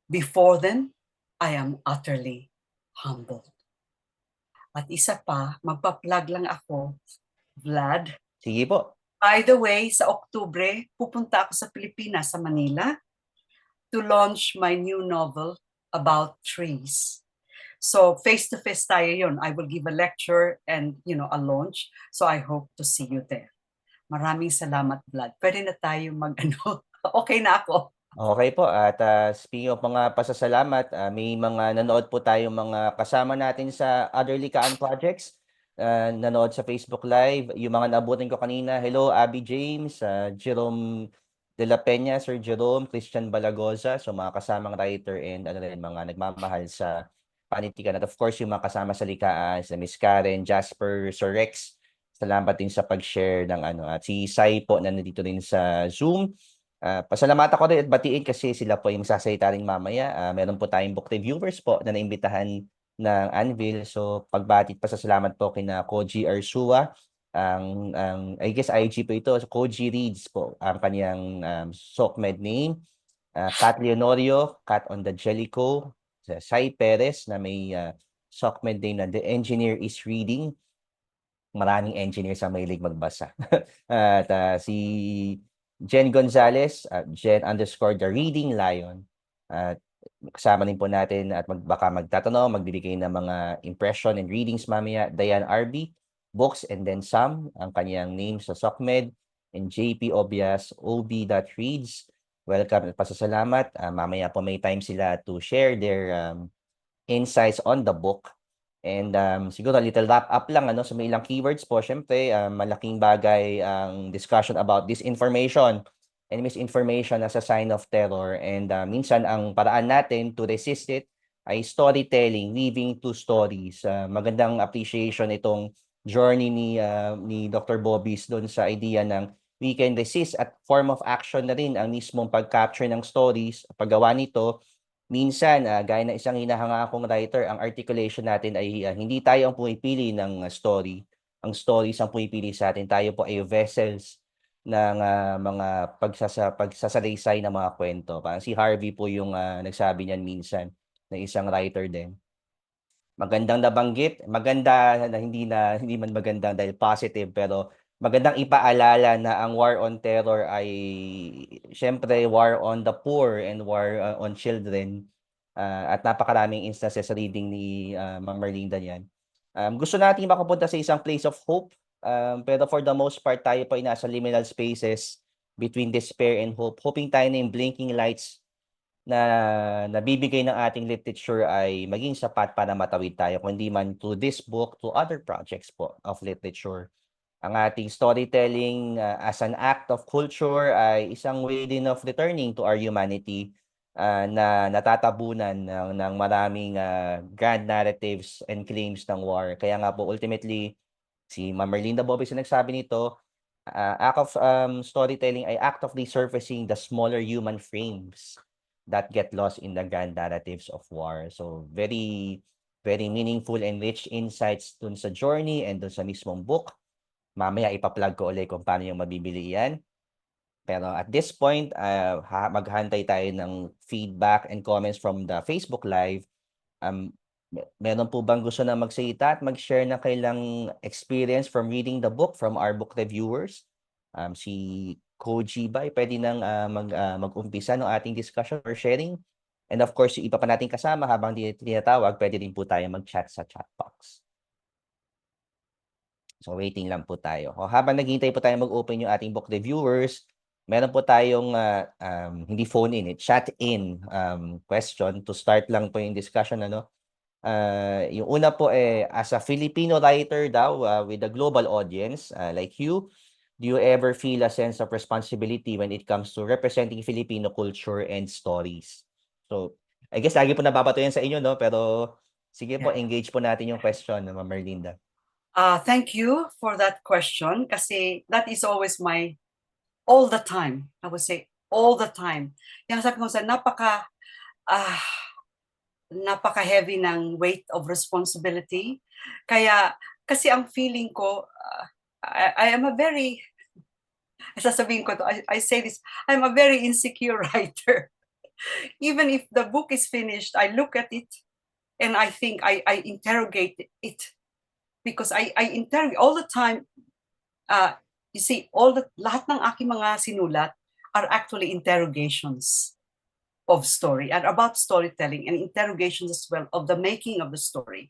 Before them, I am utterly humbled. At isa pa, magpa-plug lang ako, Vlad. Sige po. By the way, sa Oktubre, pupunta ako sa Pilipinas, sa Manila, to launch my new novel about trees. So face-to-face tayo yun. I will give a lecture and a launch. So I hope to see you there. Maraming salamat, Vlad. Pwede na tayo Okay na ako. Okay po at, speaking of mga pasasalamat, may mga nanood po tayong mga kasama natin sa other likaan projects, nanood sa Facebook Live. Yung mga naabutan ko kanina, hello Abby James, Jerome De La Peña, Sir Jerome, Christian Balagoza, so mga kasamang writer and ano rin, mga nagmamahal sa panitikan. At of course, yung mga kasama sa likaan, si Miss Karen, Jasper, Sir Rex, salamat din sa pag-share ng ano. At si Sai po na nandito rin sa Zoom. Pasalamatan ko rin at batiin kasi sila po yung magsasalita rin mamaya. Meron po tayong book reviewers po na naimbitahan ng Anvil. So, pagbati at pasasalamat po kina Koji Arsua, ang I guess IG po ito. So, Koji Reads po ang kaniyang SOCMED name. Kat Leonorio, Kat on the Jellico, Sai Perez na may SOCMED name na The Engineer is Reading. Maraming engineers ang mahilig magbasa. At si Jen Gonzales, Jen_ the Reading Lion. At kasama din po natin at baka magtatanong, magbibigay ng mga impression and readings mamaya. Diane RB, Books and Then Some, ang kanyang name sa SOCMED. And JP Obias, OB.Reads. Welcome at pasasalamat. Mamaya po may time sila to share their insights on the book. And siguro little wrap up lang ano, so may ilang keywords po. Syempre, malaking bagay ang discussion about disinformation and misinformation as a sign of terror. And minsan ang paraan natin to resist it ay storytelling, weaving two stories. Magandang appreciation itong journey ni Dr. Bobis doon sa idea ng we can resist at form of action na rin ang mismong pag-capture ng stories, paggawa nito. Minsan, gaya ng isang hinahanga akong writer, ang articulation natin ay hindi tayo ang pumipili ng story. Ang stories ang pumipili sa atin. Tayo po ay vessels ng mga pagsasalaysay ng mga kwento. Parang si Harvey po yung nagsabi niyan minsan, na isang writer din. Magandang nabanggit, maganda na hindi man maganda dahil positive, pero magandang ipaalala na ang war on terror ay siyempre war on the poor and war on children. At napakaraming instances sa reading ni Ma'am Merlinda niyan. Gusto nating makapunta sa isang place of hope, pero for the most part tayo pa ay nasa liminal spaces between despair and hope. Hoping tayo na yung blinking lights na nabibigay ng ating literature ay maging sapat para matawid tayo, kundi man to this book, to other projects po of literature. Ang ating storytelling as an act of culture ay isang way din of returning to our humanity na natatabunan ng maraming grand narratives and claims ng war. Kaya nga po, ultimately, si Ma'am Merlinda Bobis ang nagsabi nito, act of storytelling ay act of resurfacing the smaller human frames that get lost in the grand narratives of war. So very, very meaningful and rich insights dun sa journey and dun sa mismong book. Mamaya ipa-plug ko ulit kung paano yung mabibili yan. Pero at this point, maghantay tayo ng feedback and comments from the Facebook Live. Meron po bang gusto na magsalita at mag-share ng kailang experience from reading the book from our book reviewers? Si Koji ba, pwede nang mag-umpisa ng ating discussion or sharing. And of course, yung iba pa nating kasama habang tinatawag, pwede din po tayo mag-chat sa chat box. So waiting lang po tayo. O habang naghihintay po tayo mag-open yung ating book reviewers, meron po tayong hindi phone in, chat in question to start lang po yung discussion ano. Yung una po as a Filipino writer daw with a global audience like you, do you ever feel a sense of responsibility when it comes to representing Filipino culture and stories? So, I guess lagi po nababato yan sa inyo, no? Pero sige po, engage po natin yung question, Ma'am Merlinda. Thank you for that question kasi that is always my all the time. I would say all the time. Yung sabi ko sa napaka-heavy ng weight of responsibility. Kaya kasi ang feeling ko I am a very sasabihin ko to, I say this, I'm a very insecure writer. Even if the book is finished, I look at it and I think I interrogate it because I interrogate all the time. You see, lahat ng aking mga sinulat are actually interrogations of story and about storytelling and interrogations as well of the making of the story.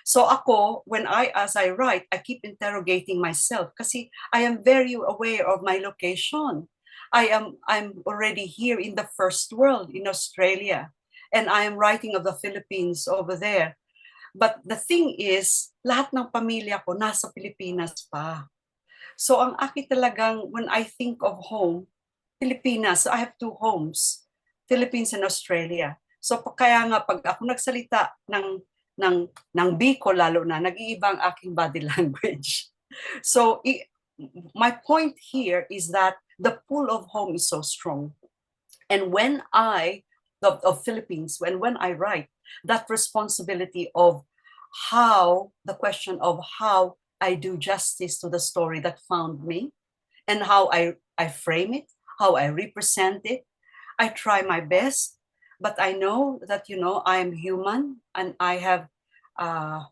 So ako, as I write, I keep interrogating myself kasi I am very aware of my location. I'm already here in the first world in Australia, and I am writing of the Philippines over there. But the thing is, lahat ng pamilya ko nasa Pilipinas pa. So ang akin talagang, when I think of home, Pilipinas, so I have two homes, Philippines and Australia. So kaya nga pag ako nagsalita ng Bicol lalo na, nag-iiba ang aking body language. So my point here is that the pull of home is so strong. And when of Philippines, when I write, that responsibility of the question of how I do justice to the story that found me, and how I frame it, how I represent it, I try my best. But I know that, I am human, and uh,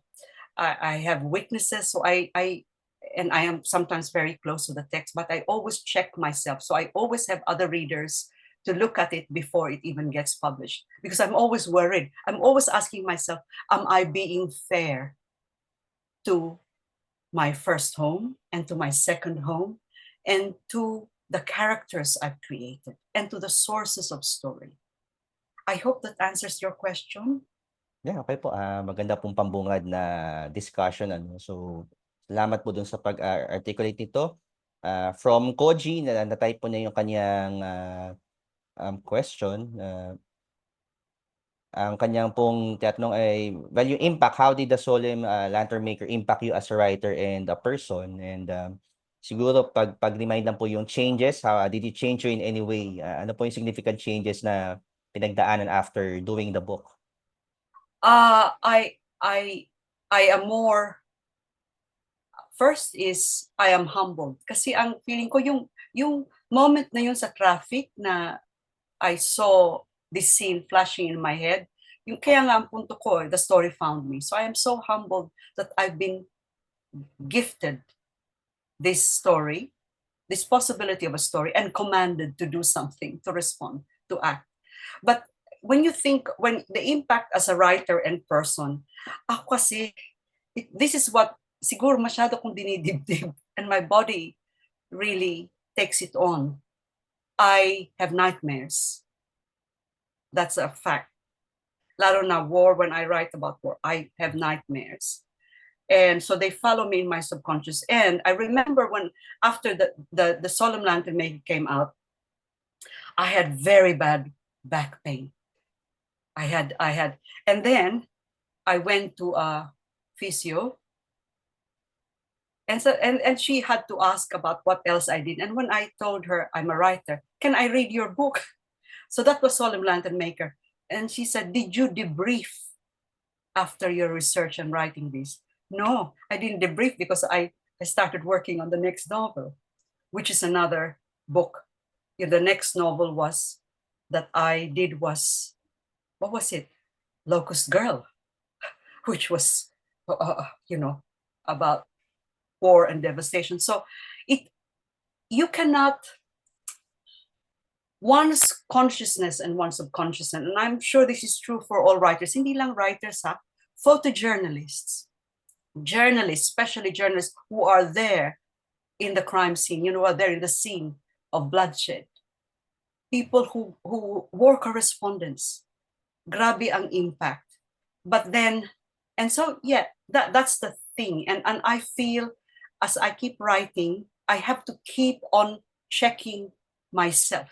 I have weaknesses. So and I am sometimes very close to the text, but I always check myself. So I always have other readers to look at it before it even gets published, because I'm always worried. I'm always asking myself, am I being fair to my first home and to my second home and to the characters I've created and to the sources of story? I hope that answers your question. Yeah, okay po. Maganda pong pambungad na discussion, ano. So, salamat po dun sa pag-articulate nito. From Koji, na-type po niya yung kanyang question. Ang kanyang pong tinatanong ay, well, yung impact, how did the Solemn Lantern Maker impact you as a writer and a person? And siguro pag-remind lang po yung changes, how did it change you in any way? Ano po yung significant changes na pinagdaanan after doing the book? I am more, first is I am humbled, kasi ang feeling ko yung moment na yun sa traffic na I saw this scene flashing in my head, yung kaya nga ang punto ko, the story found me. So I am so humbled that I've been gifted this story, this possibility of a story, and commanded to do something, to respond, to act. But when the impact as a writer and person, ako kasi, this is what, siguro masyado kong dinidibdib, and my body really takes it on. I have nightmares. That's a fact. Lalo na war, when I write about war, I have nightmares. And so they follow me in my subconscious. And I remember when, after the Solemn Lantern Maker came out, I had very bad back pain. I had, and then I went to a physio, and so and she had to ask about what else I did. And when I told her I'm a writer, can I read your book? So that was Solemn Lantern Maker. And she said, did you debrief after your research and writing this? No, I didn't debrief, because I started working on the next novel, which is another book. The next novel was that I did was, what was it? Locust Girl, which was, about war and devastation. So you cannot, one's consciousness and one's subconsciousness, and I'm sure this is true for all writers, hindi lang writers, photojournalists, journalists, especially journalists who are there in the crime scene, are there in the scene of bloodshed. People who war correspondents, grabe ang impact. But then, and so, yeah, that's the thing. And I feel, as I keep writing, I have to keep on checking myself.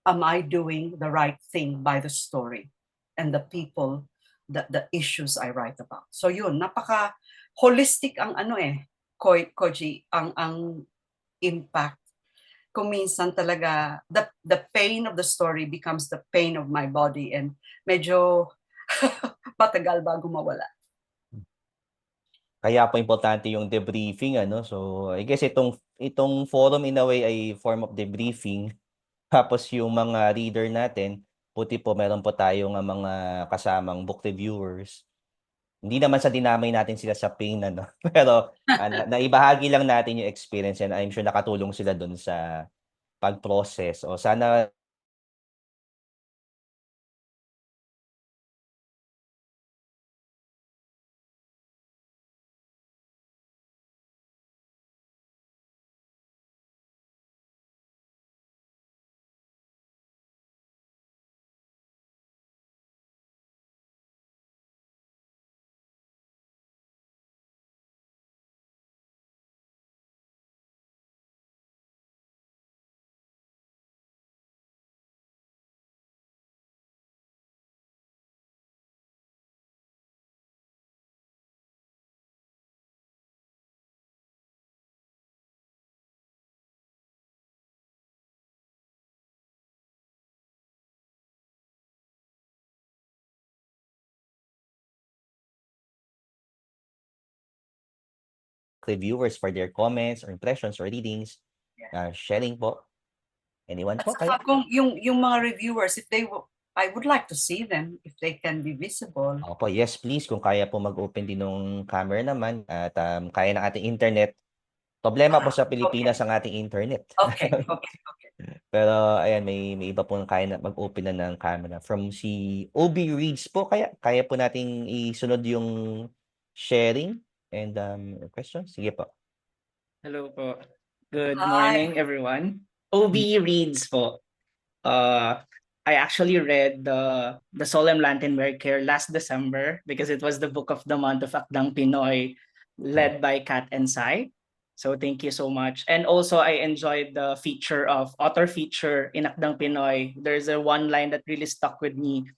Am I doing the right thing by the story and the people, the issues I write about? So yun, napaka holistic ang Koji, ang impact. Kung minsan talaga, the pain of the story becomes the pain of my body, and medyo patagal bago mawala. Kaya po importante yung debriefing, ano. So, I guess itong forum in a way ay form of debriefing. Tapos yung mga reader natin, buti po meron po tayong mga kasamang book reviewers. Hindi naman sa dinamay natin sila sa pain, ano. Pero naibahagi lang natin yung experience, and I'm sure nakatulong sila dun sa pag-process. O sana reviewers for their comments or impressions or readings. Sharing po. Anyone At po? saka kung yung mga reviewers, if they I would like to see them if they can be visible. Opo, yes please. Kung kaya po mag-open din ng camera naman at kaya ng ating internet. Problema po sa Pilipinas ang ating internet. Okay. Pero ayan, may iba po kaya na mag-open na ng camera. From si OB Reads po, kaya po nating isunod yung sharing and questions. Sige po. Hello po. Good Hi. morning, everyone. OB Reads po. I actually read the Solemn last December because it was the book of the month of Akdang Pinoy, led by Kat and Sai. So thank you so much. And also I enjoyed the author feature in Akdang Pinoy. There's a one line that really stuck with me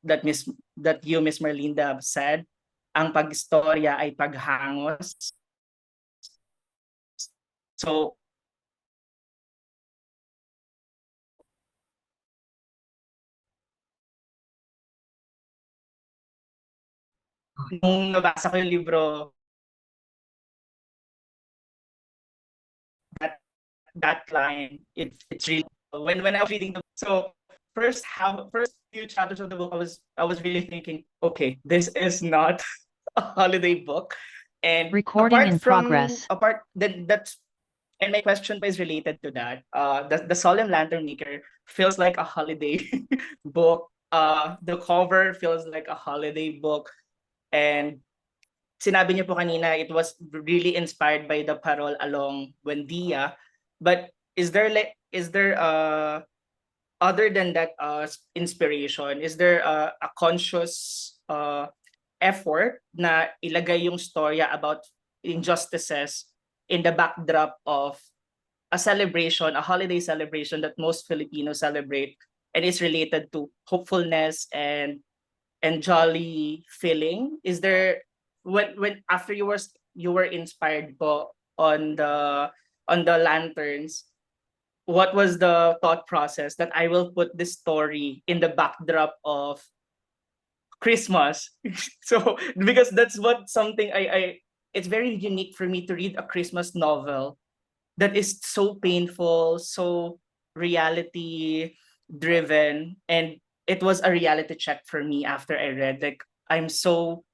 that Miss Merlinda said, ang pagistorya ay paghangos. So nung nabasa ko yung libro, that line, it's really when I was reading the book. So first few chapters of the book, I was really thinking, okay, this is not a holiday book. And Recording in progress. And my question is related to that. The Solemn Lantern Maker feels like a holiday book. The cover feels like a holiday book. And sinabi niyo po kanina, it was really inspired by the parol along Buendia. But is there other than that inspiration, is there a conscious effort na ilagay yung storya about injustices in the backdrop of a celebration, a holiday celebration that most Filipinos celebrate, and is related to hopefulness and jolly feeling? Is there when after you were inspired po on the lanterns, what was the thought process that I will put this story in the backdrop of Christmas? So because that's something it's very unique for me to read a Christmas novel that is so painful, so reality driven, and it was a reality check for me after I read. Like, I'm so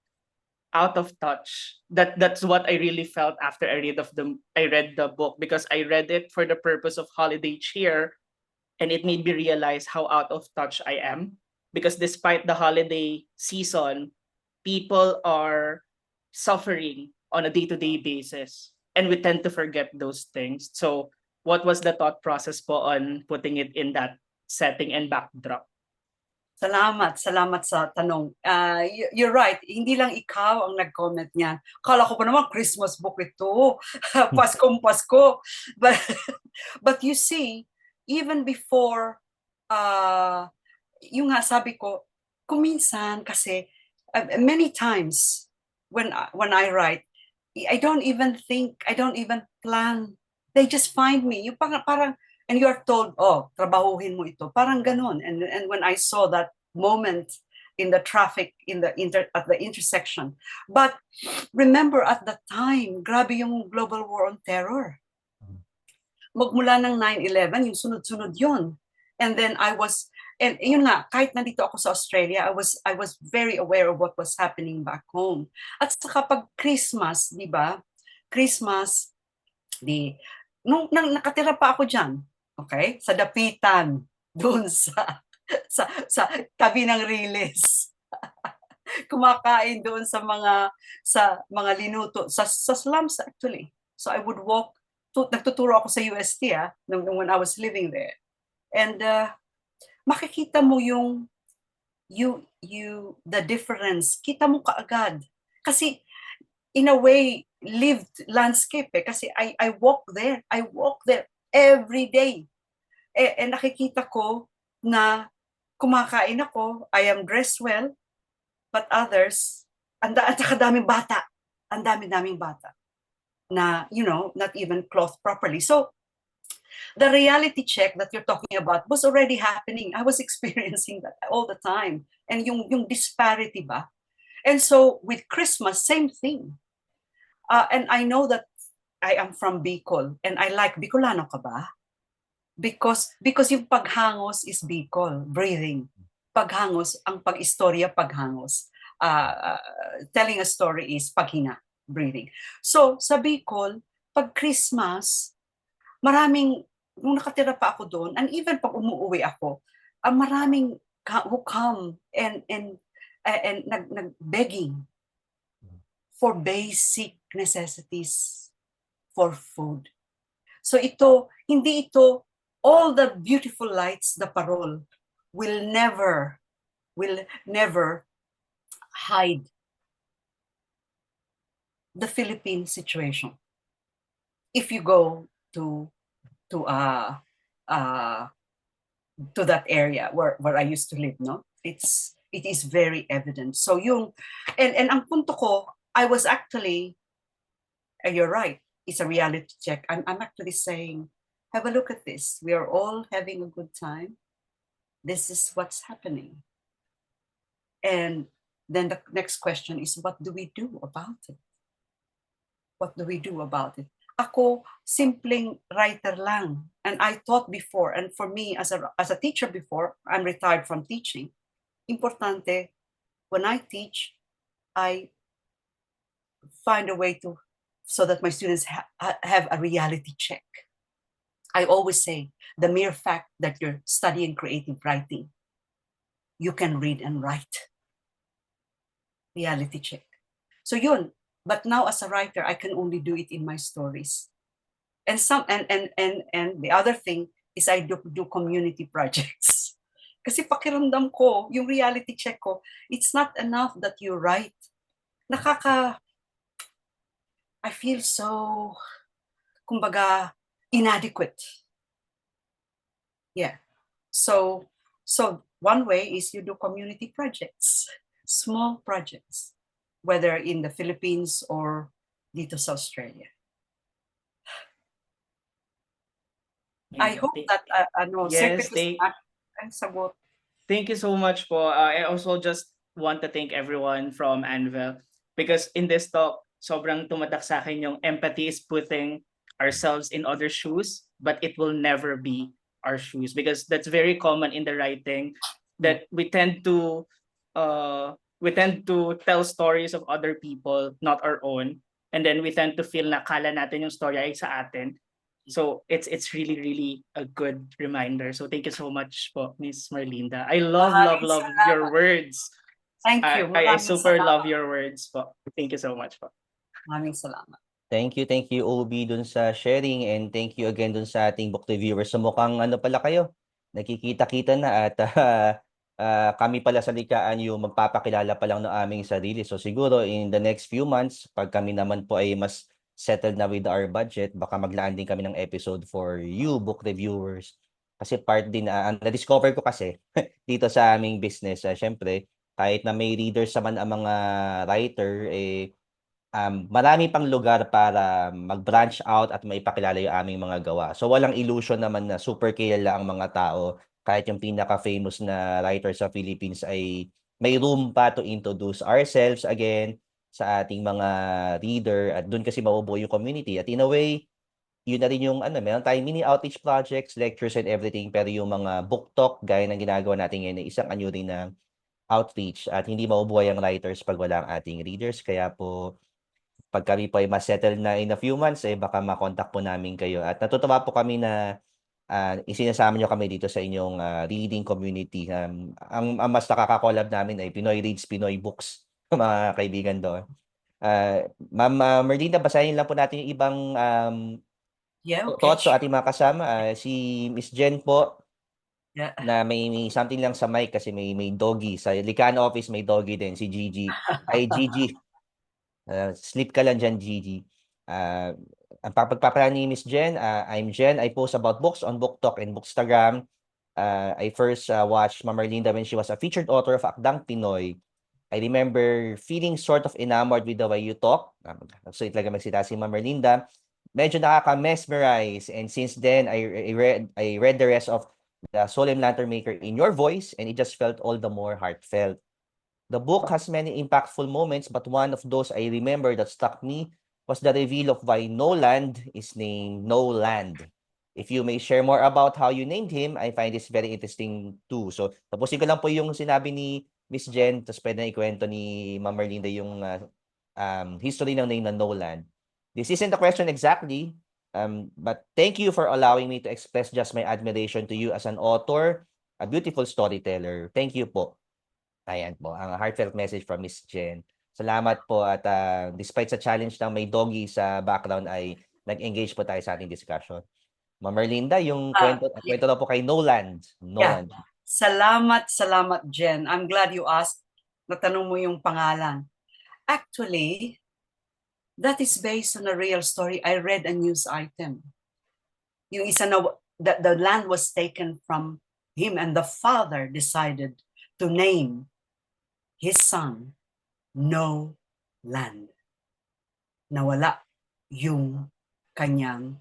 out of touch. That's what I really felt after I read the book, because I read it for the purpose of holiday cheer, and it made me realize how out of touch I am, because despite the holiday season, people are suffering on a day-to-day basis, and we tend to forget those things. So what was the thought process po on putting it in that setting and backdrop? Salamat sa tanong. You're right, hindi lang ikaw ang nag-comment niyan. Kala ko pa naman Christmas book ito. Paskong Pasko. But you see, even before, yung nga sabi ko, kuminsan kasi, many times when I write, I don't even plan. They just find me. Yung parang and you are told, oh, trabahuhin mo ito. Parang ganun. And when I saw that moment in the traffic, at the intersection. But remember at that time, grabe yung global war on terror. Magmula ng 9/11, yung sunod-sunod yun. And then and yun nga, kahit nandito ako sa Australia, I was very aware of what was happening back home. At saka pag Christmas, di ba? Christmas, nung nakatira pa ako dyan, okay? Sa Dapitan, doon sa tabi ng Riles. Kumakain doon sa mga linuto, sa slums actually. So I would walk, nagtuturo ako sa UST when I was living there. And makikita mo the difference. Kita mo kaagad. Kasi in a way, lived landscape kasi I walk there every day. And nakikita ko na kumakain ako, I am dressed well, but others, ang daming bata, ang daming bata na, not even clothed properly. So, the reality check that you're talking about was already happening. I was experiencing that all the time. And yung disparity ba? And so, with Christmas, same thing. And I know that I am from Bicol and I like Bicolano ka ba? Because yung paghangos is Bicol, breathing. Paghangos, ang pag-istorya, paghangos. Telling a story is paghinga, breathing. So, sa Bicol, pag Christmas, maraming, nung nakatira pa ako doon, and even pag umuwi ako, maraming who come and nag-begging for basic necessities, for food. So hindi ito, all the beautiful lights, the parol, will never hide the Philippine situation. If you go to that area where I used to live, no? It is very evident. So and ang punto ko, I was actually, you're right, it's a reality check. I'm actually saying, have a look at this. We are all having a good time. This is what's happening. And then the next question is, what do we do about it? What do we do about it? Ako, simpleng writer lang. And I taught before, and for me, as a teacher before, I'm retired from teaching. Importante, when I teach, I find a way so that my students have a reality check. I always say, the mere fact that you're studying creative writing, you can read and write. Reality check. So yun. But now as a writer, I can only do it in my stories. And the other thing is I do community projects. Kasi pakiramdam ko, yung reality check ko, it's not enough that you write. I feel so, kumbaga, inadequate. Yeah. So one way is you do community projects, small projects, whether in the Philippines or dito sa Australia. I hope that Yes, Secretary ang sagot. Thank you so much po. I also just want to thank everyone from Anvil because in this talk, sobrang tumatak sa akin yung empathy is putting ourselves in other shoes, but it will never be our shoes because that's very common in the writing that we tend to tell stories of other people, not our own, and then we tend to feel na kala natin yung story ay sa atin. So it's really, really a good reminder. So thank you so much po, Miss Merlinda. I love your words. Thank you. I super love your words po. Thank you so much po. Maraming salamat. Thank you, OB, dun sa sharing, and thank you again dun sa ating book reviewers. So mukhang ano pala kayo, nakikita-kita na at kami pala sa likaan yung magpapakilala pa lang ng aming sarili. So siguro in the next few months, pag kami naman po ay mas settled na with our budget, baka maglaan din kami ng episode for you, book reviewers. Kasi part din, ang na-discover ko kasi dito sa aming business, syempre, kahit na may readers naman ang mga writer, marami pang lugar para mag-branch out at maipakilala yung aming mga gawa. So walang illusion naman na super kilala ang mga tao. Kahit yung pinaka-famous na writer sa Philippines ay may room pa to introduce ourselves again sa ating mga reader at doon kasi mabubuo yung community. At in a way, yun na rin yung meron tayong mini outreach projects, lectures and everything, pero yung mga book talk, gaya ng ginagawa natin ngayon, ay isang rin na outreach at hindi mabubuhay ang writers pag wala ang ating readers. Kaya po, pag kami po ay masettle na in a few months, baka makontak po namin kayo. At natutuwa po kami na isinasama nyo kami dito sa inyong reading community. Ang mas nakaka-collab namin ay Pinoy Reads, Pinoy Books, mga kaibigan doon. Ma'am Merlinda, basahin lang po natin yung ibang thoughts sa ating mga kasama. Si Miss Jen po, na may something lang sa mic kasi may doggy. Sa Lican office may doggy din, si Gigi. Ay, Gigi. Sleep ka lang dyan, Gigi. Ang pagpapala ni Miss Jen, I'm Jen. I post about books on Book Talk and Bookstagram. I first watched Ma'am Merlinda when she was a featured author of Akdang Pinoy. I remember feeling sort of enamored with the way you talk. So talaga magsita si Ma'am Merlinda. Medyo nakaka-mesmerize. And since then, I read the rest of the Solemn Lantern Maker in your voice, and it just felt all the more heartfelt. The book has many impactful moments, but one of those I remember that struck me was the reveal of why Noland is named No Land. If you may share more about how you named him, I find this very interesting too. So, tapusin ko lang po yung sinabi ni Miss Jen, tapos pwede na ikwento ni Ma'am Merlinda yung history ng name na Noland. This isn't a question exactly, but thank you for allowing me to express just my admiration to you as an author, a beautiful storyteller. Thank you po. Ayan po, ang heartfelt message from Miss Jen. Salamat po at despite sa challenge ng may doggy sa background ay nag-engage po tayo sa ating discussion. Ma'am Merlinda, yung kwento na po kay Noland. Noland. Yeah. Salamat, Jen. I'm glad you asked. Natanong mo yung pangalan. Actually, that is based on a real story. I read a news item. Yung isa na, the land was taken from him and the father decided to name his son No Land. Nawala yung kanyang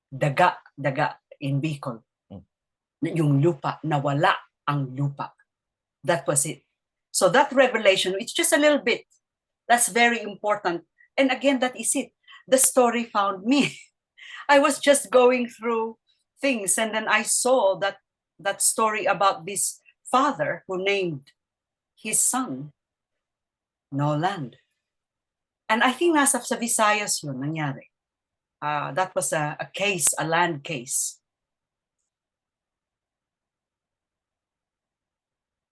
daga in Bicol. Yung lupa, nawala ang lupa. That was it. So that revelation, it's just a little bit. That's very important. And again, that is it. The story found me. I was just going through things and then I saw that story about this father who named his son No Land. And I think nasa sa Visayas yun nangyari. That was a case, a land case.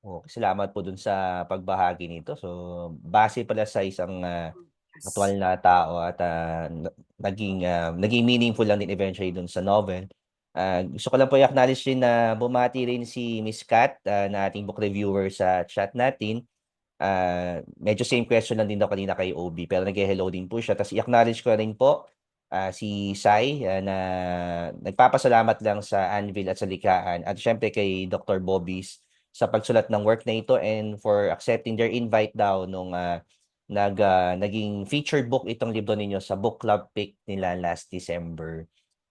Salamat po dun sa pagbahagi nito. So, base pala sa isang aktual na tao at naging meaningful lang din eventually dun sa novel. Gusto ko lang po i-acknowledge din na bumati rin si Miss Kat na ating book reviewer sa chat natin. Medyo same question lang din daw kanina kay OB pero nag-hello din po siya. Tapos i-acknowledge ko rin po si Sai na nagpapasalamat lang sa Anvil at sa Likaan at syempre kay Dr. Bobis sa pagsulat ng work na ito and for accepting their invite daw nung naging featured book itong libro ninyo sa book club pick nila last December.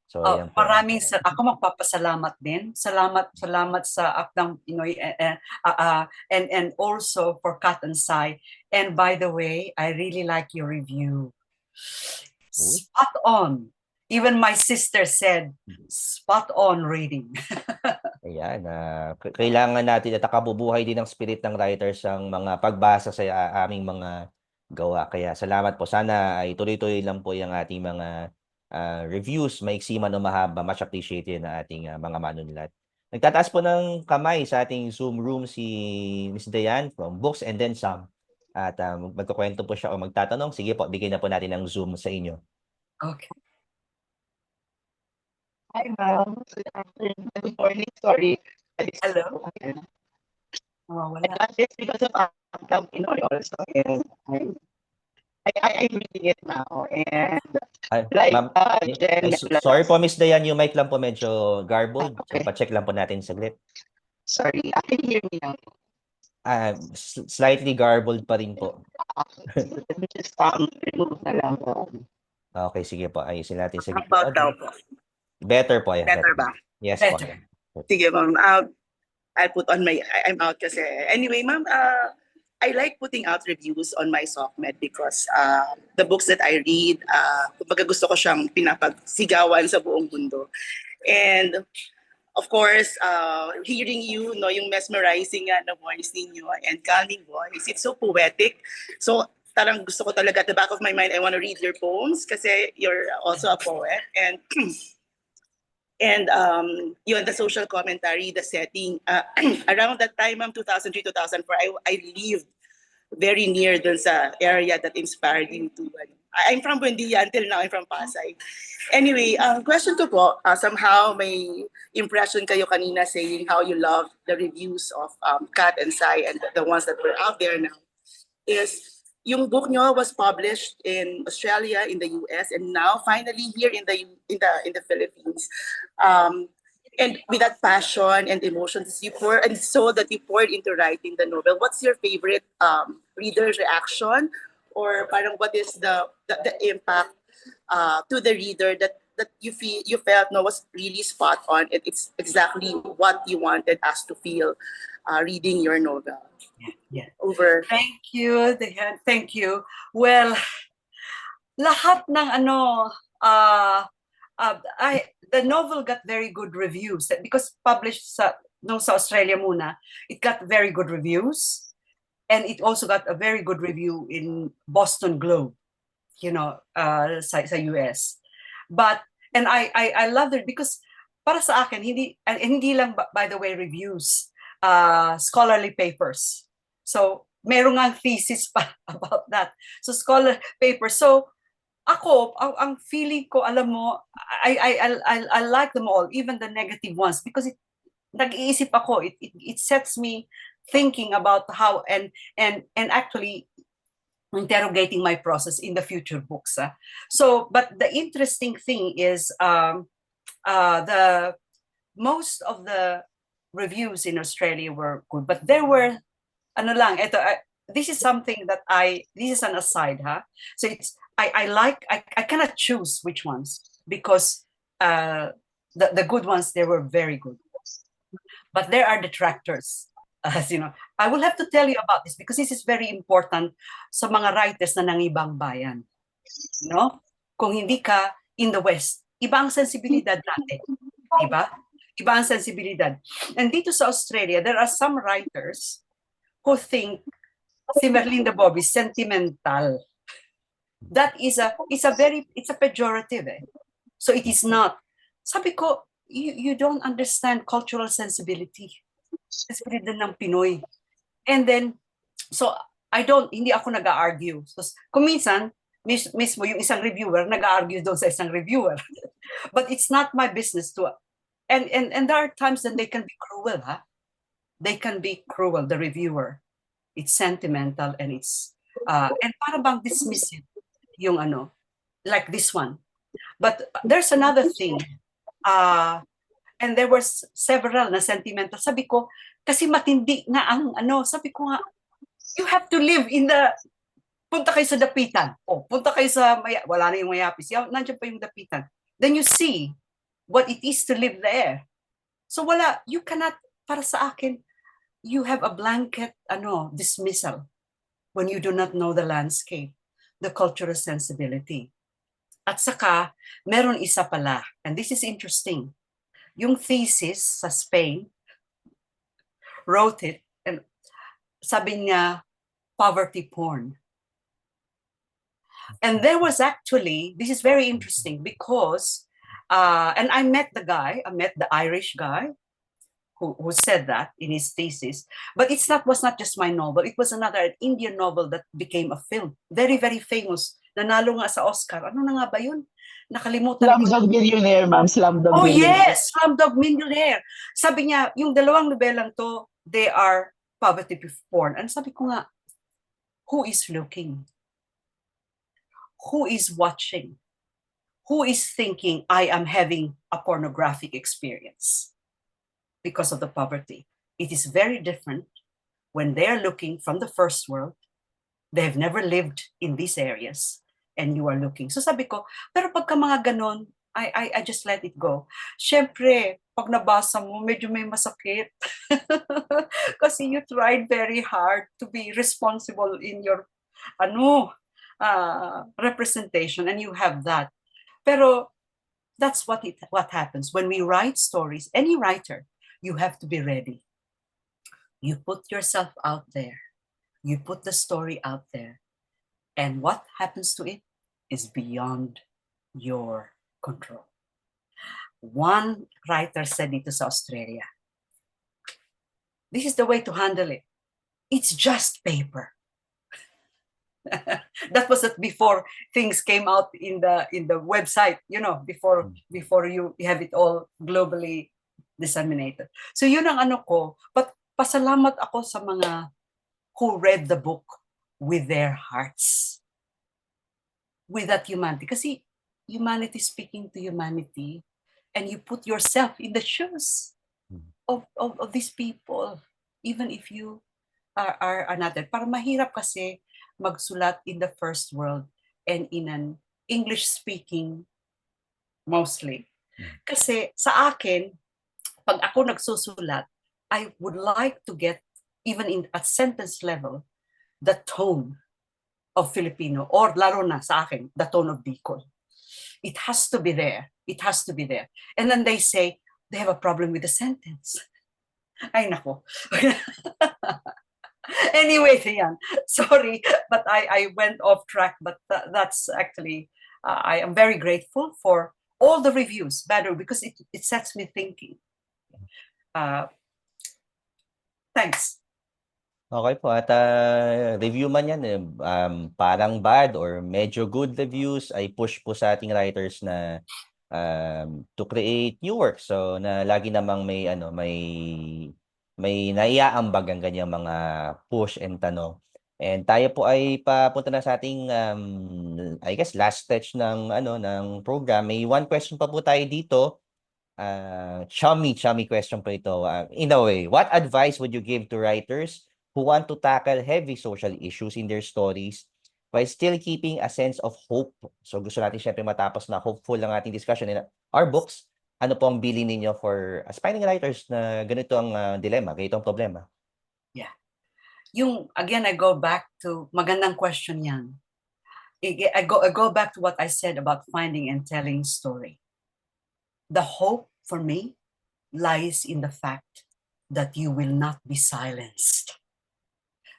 So, ayan po. Ako magpapasalamat din. Salamat sa Akdang Pinoy and also for Kat and Sai. And by the way, I really like your review. Spot on. Even my sister said, spot on reading. Ayan, kailangan natin at nakabubuhay din ang spirit ng writers ang mga pagbasa sa aming mga gawa. Kaya salamat po. Sana ay tuloy-tuloy lang po yung ating mga reviews, maiksi man o mahaba. Much appreciated na ating mga manunulat. Nagtataas po ng kamay sa ating Zoom room si Miss Dayan from Books and Then Some. At magkukwento po siya o magtatanong. Sige po, bigyan na po natin ng Zoom sa inyo. Okay. Hi, ma'am. Good afternoon. Good morning. Sorry. Hello. I got this because of Akdang Pinoy also. And I'm reading it now. And like, Jen, sorry po, Miss Dayan, yung mic lang po medyo garbled. Okay. So, pa-check lang po natin saglit. Sorry, I can hear me now. Slightly garbled pa rin po. Let me just remove na lang. Okay, sige po. Ayusin natin sa How about now po? Better po. Yeah, Better ba? Yes Better. po. Sige, ma'am. I'll put on my, I'm out kasi. Anyway, ma'am, I like putting out reviews on my SOCMED because the books that I read, kumbaga gusto ko siyang pinapagsigawan sa buong mundo. And of course, hearing you, no, yung mesmerizing na voice ninyo and calming voice, it's so poetic. So, tarang gusto ko talaga at the back of my mind, I want to read your poems kasi you're also a poet. And yun, the social commentary, the setting. Around that time, 2003, 2004, I lived very near dun sa area that inspired you to. I'm from Buendia, until now I'm from Pasay. Anyway, question ko po, somehow may impression kayo kanina saying how you love the reviews of Kat and Sai and the ones that were out there now, is yung book nyo was published in Australia, in the US, and now finally here in the Philippines. And with that passion and emotions you pour, and so that you poured into writing the novel, what's your favorite reader's reaction, or parang what is the impact to the reader that you felt no was really spot on? It's exactly what you wanted us to feel reading your novel. Yeah. Over. Thank you. Thank you. Well, lahat ng the novel got very good reviews because published sa Australia muna, it got very good reviews, and it also got a very good review in Boston Globe, sa US. And I loved it because para sa akin, hindi lang, by the way, reviews, scholarly papers. So meron nga thesis pa about that. So scholar papers. So ako, ang feeling ko, alam mo, I like them all, even the negative ones, because nag-iisip ako, it sets me thinking about how and actually interrogating my process in the future books. So, but the interesting thing is the most of the reviews in Australia were good, but there were this is something that this is an aside, so it's I cannot choose which ones, because the good ones, they were very good, but there are detractors, as you know. I will have to tell you about this because this is very important sa mga writers na nangibang bayan, kung hindi ka in the West, iba ang sensibilidad natin, diba? Iba ang sensibilidad. And dito sa Australia, there are some writers who think si Merlinda Bobis sentimental. That is it's a pejorative. So it is not. Sabi ko, you don't understand cultural sensibility. Sensibilidad ng Pinoy. And then, so hindi ako nag-argue. So, kung minsan, mismo yung isang reviewer, nag-argue doon sa isang reviewer. But it's not my business to, and there are times that they can be cruel, They can be cruel, the reviewer. It's sentimental, and it's, and para bang dismissive yung like this one. But there's another thing, and there were several na sentimental. Sabi ko, kasi matindi nga ang sabi ko nga, you have to live in punta kayo sa dapitan. Punta kayo sa, wala na yung Mayapis. Nandiyan pa yung dapitan. Then you see what it is to live there. So you cannot, para sa akin, you have a blanket, dismissal when you do not know the landscape, the cultural sensibility. At saka, meron isa pala, and this is interesting. Yung thesis sa Spain, wrote it, and sabi niya, poverty porn. And there was actually, this is very interesting because, and I met the Irish guy who said that in his thesis, but was not just my novel, it was an Indian novel that became a film. Very, very famous. Nanalo nga sa Oscar. Ano na nga ba yun? Nakalimutan. Slumdog Millionaire, ma'am. Slumdog Millionaire. Yes! Slumdog Millionaire. Sabi niya, yung dalawang nobelang to, they are poverty porn. And sabi ko nga, who is looking? Who is watching? Who is thinking, I am having a pornographic experience because of the poverty? It is very different when they're looking from the first world. They've never lived in these areas, and you are looking. So sabi ko, pero pagka mga ganon, I just let it go. Siyempre, pag nabasa mo, medyo may masakit. Kasi you tried very hard to be responsible in your representation, and you have that. Pero that's what happens when we write stories. Any writer, you have to be ready. You put yourself out there. You put the story out there. And what happens to it is beyond your control. One writer said dito sa Australia, this is the way to handle it. It's just paper. That was before things came out in the website, before you have it all globally disseminated. So yun ang ko, but pasalamat ako sa mga who read the book with their hearts, with that humanity. Kasi humanity speaking to humanity, and you put yourself in the shoes of these people, even if you are another. Para mahirap kasi magsulat in the first world and in an English-speaking mostly. Kasi sa akin, pag ako nagsusulat, I would like to get, even at sentence level, the tone of Filipino, or lalo na sa akin, the tone of Bicol. It has to be there. It has to be there. And then they say, they have a problem with the sentence. Ay, nako. Anyway, yan. Sorry, but I went off track, but that's actually, I am very grateful for all the reviews, better, because it sets me thinking. Thanks. Okay po, at review man yan, parang bad or medyo good reviews ay push po sa ating writers na to create new work. So na lagi namang may naiaambag ang ganyang mga push and tanong. And tayo po ay papunta na sa ating I guess last stage ng ng program. May one question pa po tayo dito. Chummy question po ito. In a way, what advice would you give to writers who want to tackle heavy social issues in their stories while still keeping a sense of hope? So gusto natin syempre matapos na hopeful ang ating discussion in our books. Ano po ang bilin ninyo for aspiring writers na ganito ang dilemma, ganito ang problema? Yeah. Again, I go back to, magandang question yan. I go back to what I said about finding and telling story. The hope for me lies in the fact that you will not be silenced,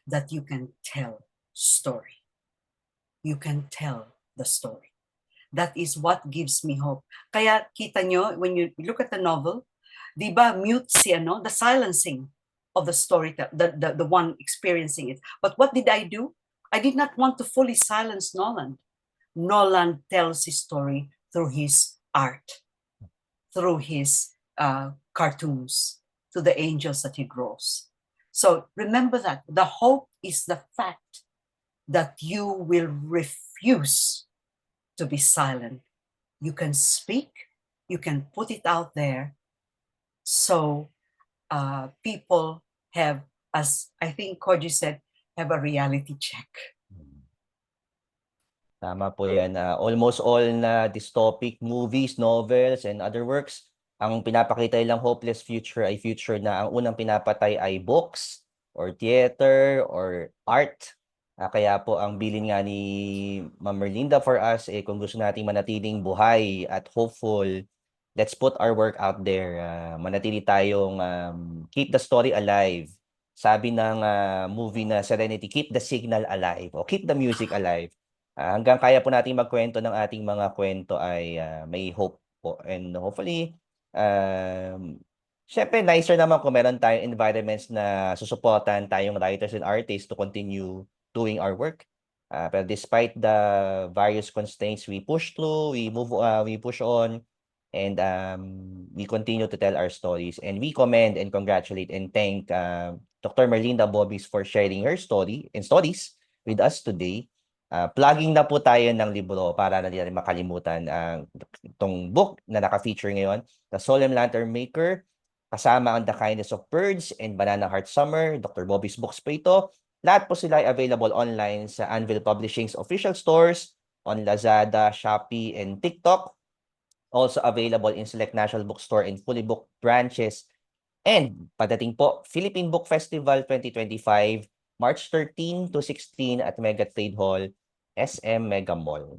that you can tell story. You can tell the story. That is what gives me hope. Kaya kita nyo, when you look at the novel, di ba mute the silencing of the story, the one experiencing it. But what did I do? I did not want to fully silence Nolan. Nolan tells his story through his art, through his cartoons, to the angels that he draws. So remember that the hope is the fact that you will refuse to be silent. You can speak, you can put it out there. So people have, as I think Koji said, have a reality check. Tama po yan. Almost all na dystopic movies, novels, and other works, ang pinapakita nilang hopeless future ay future na ang unang pinapatay ay books or theater or art. Kaya po ang bilin nga ni Ma'am Merlinda for us, kung gusto nating manatiling buhay at hopeful, let's put our work out there. Manatili tayong keep the story alive. Sabi ng movie na Serenity, keep the signal alive o keep the music alive. Hanggang kaya po nating magkwento ng ating mga kwento ay may hope po. And hopefully, syempre nicer naman kung meron tayong environments na susuportan tayong writers and artists to continue doing our work. Pero despite the various constraints, we push through, we push on, and we continue to tell our stories. And we commend and congratulate and thank Dr. Merlinda Bobis for sharing her story and stories with us today. Plugging na po tayo ng libro para na rin makalimutan itong book na naka-feature ngayon, The Solemn Lantern Maker, kasama ang The Kindness of Birds and Banana Heart Summer, Dr. Bobby's books po ito. Lahat po sila ay available online sa Anvil Publishing's official stores, on Lazada, Shopee, and TikTok. Also available in select National Bookstore and fully booked branches. And pagdating po, Philippine Book Festival 2025, March 13 to 16 at Mega Trade Hall, SM Mega Mall.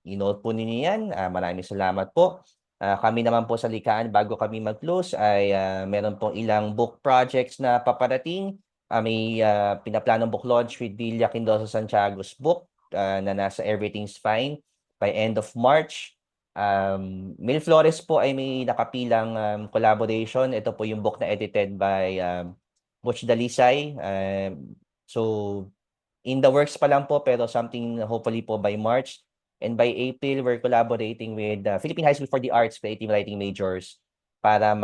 I-note po ninyo yan. Maraming salamat po. Kami naman po sa Likaan, bago kami mag-close, ay meron pong ilang book projects na paparating. May pinaplanong book launch with Villa Quindoso Santiago's book na nasa Everything's Fine by end of March. Mil Flores po ay may nakapilang collaboration. Ito po yung book na edited by Butch Dalisay. So, in the works pa lang po, pero something hopefully po by March. And by April, we're collaborating with Philippine High School for the Arts Creative Writing Majors para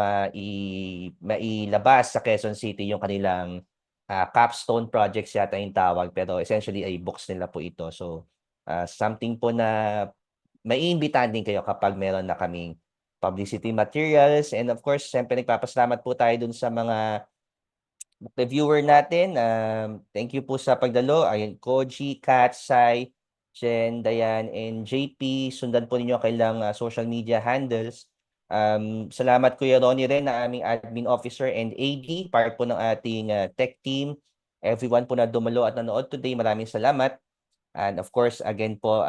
mailabas sa Quezon City yung kanilang capstone projects yata yung tawag, pero essentially ay books nila po ito. So, something po na maiimbitahan din kayo kapag meron na kaming publicity materials. And of course, siyempre nagpapasalamat po tayo dun sa mga book reviewer natin. Thank you po sa pagdalo. Ayun, Koji, Kat, Sai, Jen, Dayan, and JP. Sundan po ninyo kailang social media handles. Salamat Kuya Ronnie rin na aming admin officer and AD, part po ng ating tech team. everyone po na dumalo at nanood today. Maraming salamat. And of course, again po,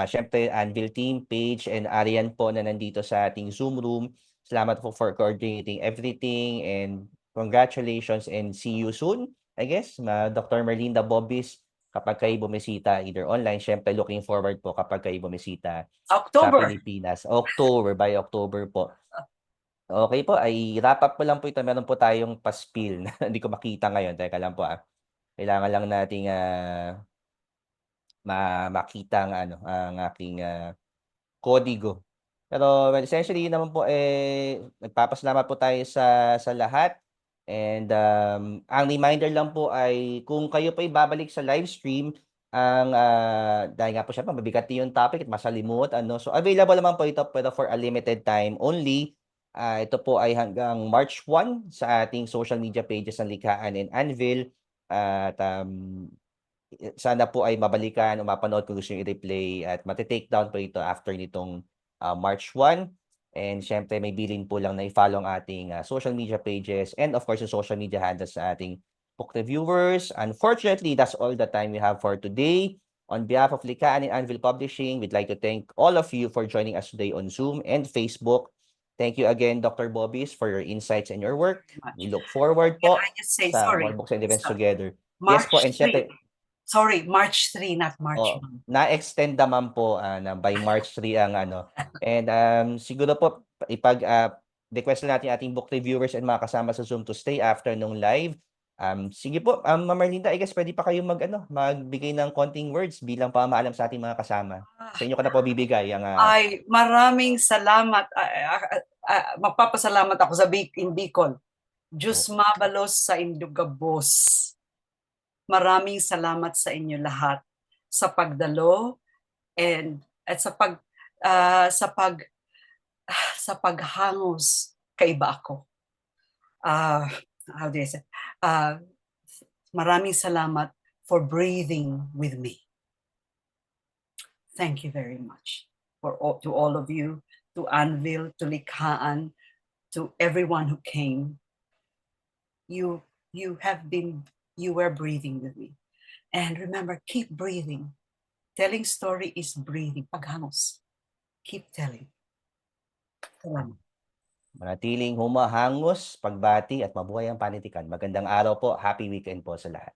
syempre, Anvil team, Paige and Arian po na nandito sa ating Zoom room. Salamat po for coordinating everything and congratulations and see you soon, I guess, Dr. Merlinda Bobis, kapag kayo bumisita either online. Syempre, looking forward po kapag kayo bumisita sa October. Pilipinas. By October po. Okay po, ay wrap up po lang po ito. Meron po tayong pa-spill na hindi ko makita ngayon. Teka lang po. Kailangan lang nating makita ang aking kodigo. Pero well, essentially yun naman po nagpapasalamat po tayo sa lahat. And ang reminder lang po ay kung kayo pa babalik sa live stream, dahil nga po syempre mabigat yung topic at masalimut, so available naman po ito pero for a limited time only. Ito po ay hanggang March 1 sa ating social media pages ng Likhaan and Anvil. At sana po ay mabalikan o mapanood kung gusto nyo i-replay at matitake down po ito after nitong March 1. And syempre may bilin po lang na i-follow ang ating social media pages and of course yung social media handles sa ating book reviewers. Unfortunately, that's all the time we have for today. On behalf of Likaan and Anvil Publishing, we'd like to thank all of you for joining us today on Zoom and Facebook. Thank you again, Dr. Bobis, for your insights and your work. We look forward po Can I just say, sa sorry, more books and events together. March Yes po, and 3. syempre, Sorry, March 3, not March 1. na-extend naman po na by March 3 ang And siguro po request natin ating book reviewers and mga kasama sa Zoom to stay after nung live. Sige po, Ma'am Merlinda, I guess pwede pa kayong magbigay ng konting words bilang pamaalam sa ating mga kasama. Sa inyo ko na po bibigay ang Ay, maraming salamat. Magpapasalamat ako sa in Bicol. Diyos mabalos sa Indugabos. Maraming salamat sa inyo lahat sa pagdalo at sa paghangos kay iba ako. How do I say? Maraming salamat for breathing with me. Thank you very much to all of you, to Anvil, to Likhaan, to everyone who came. You were breathing with me. And remember, keep breathing. Telling story is breathing. Paghangos. Keep telling. Salamat. manatiling humahangos, pagbati at mabuhay ang panitikan. Magandang araw po. Happy weekend po sa lahat.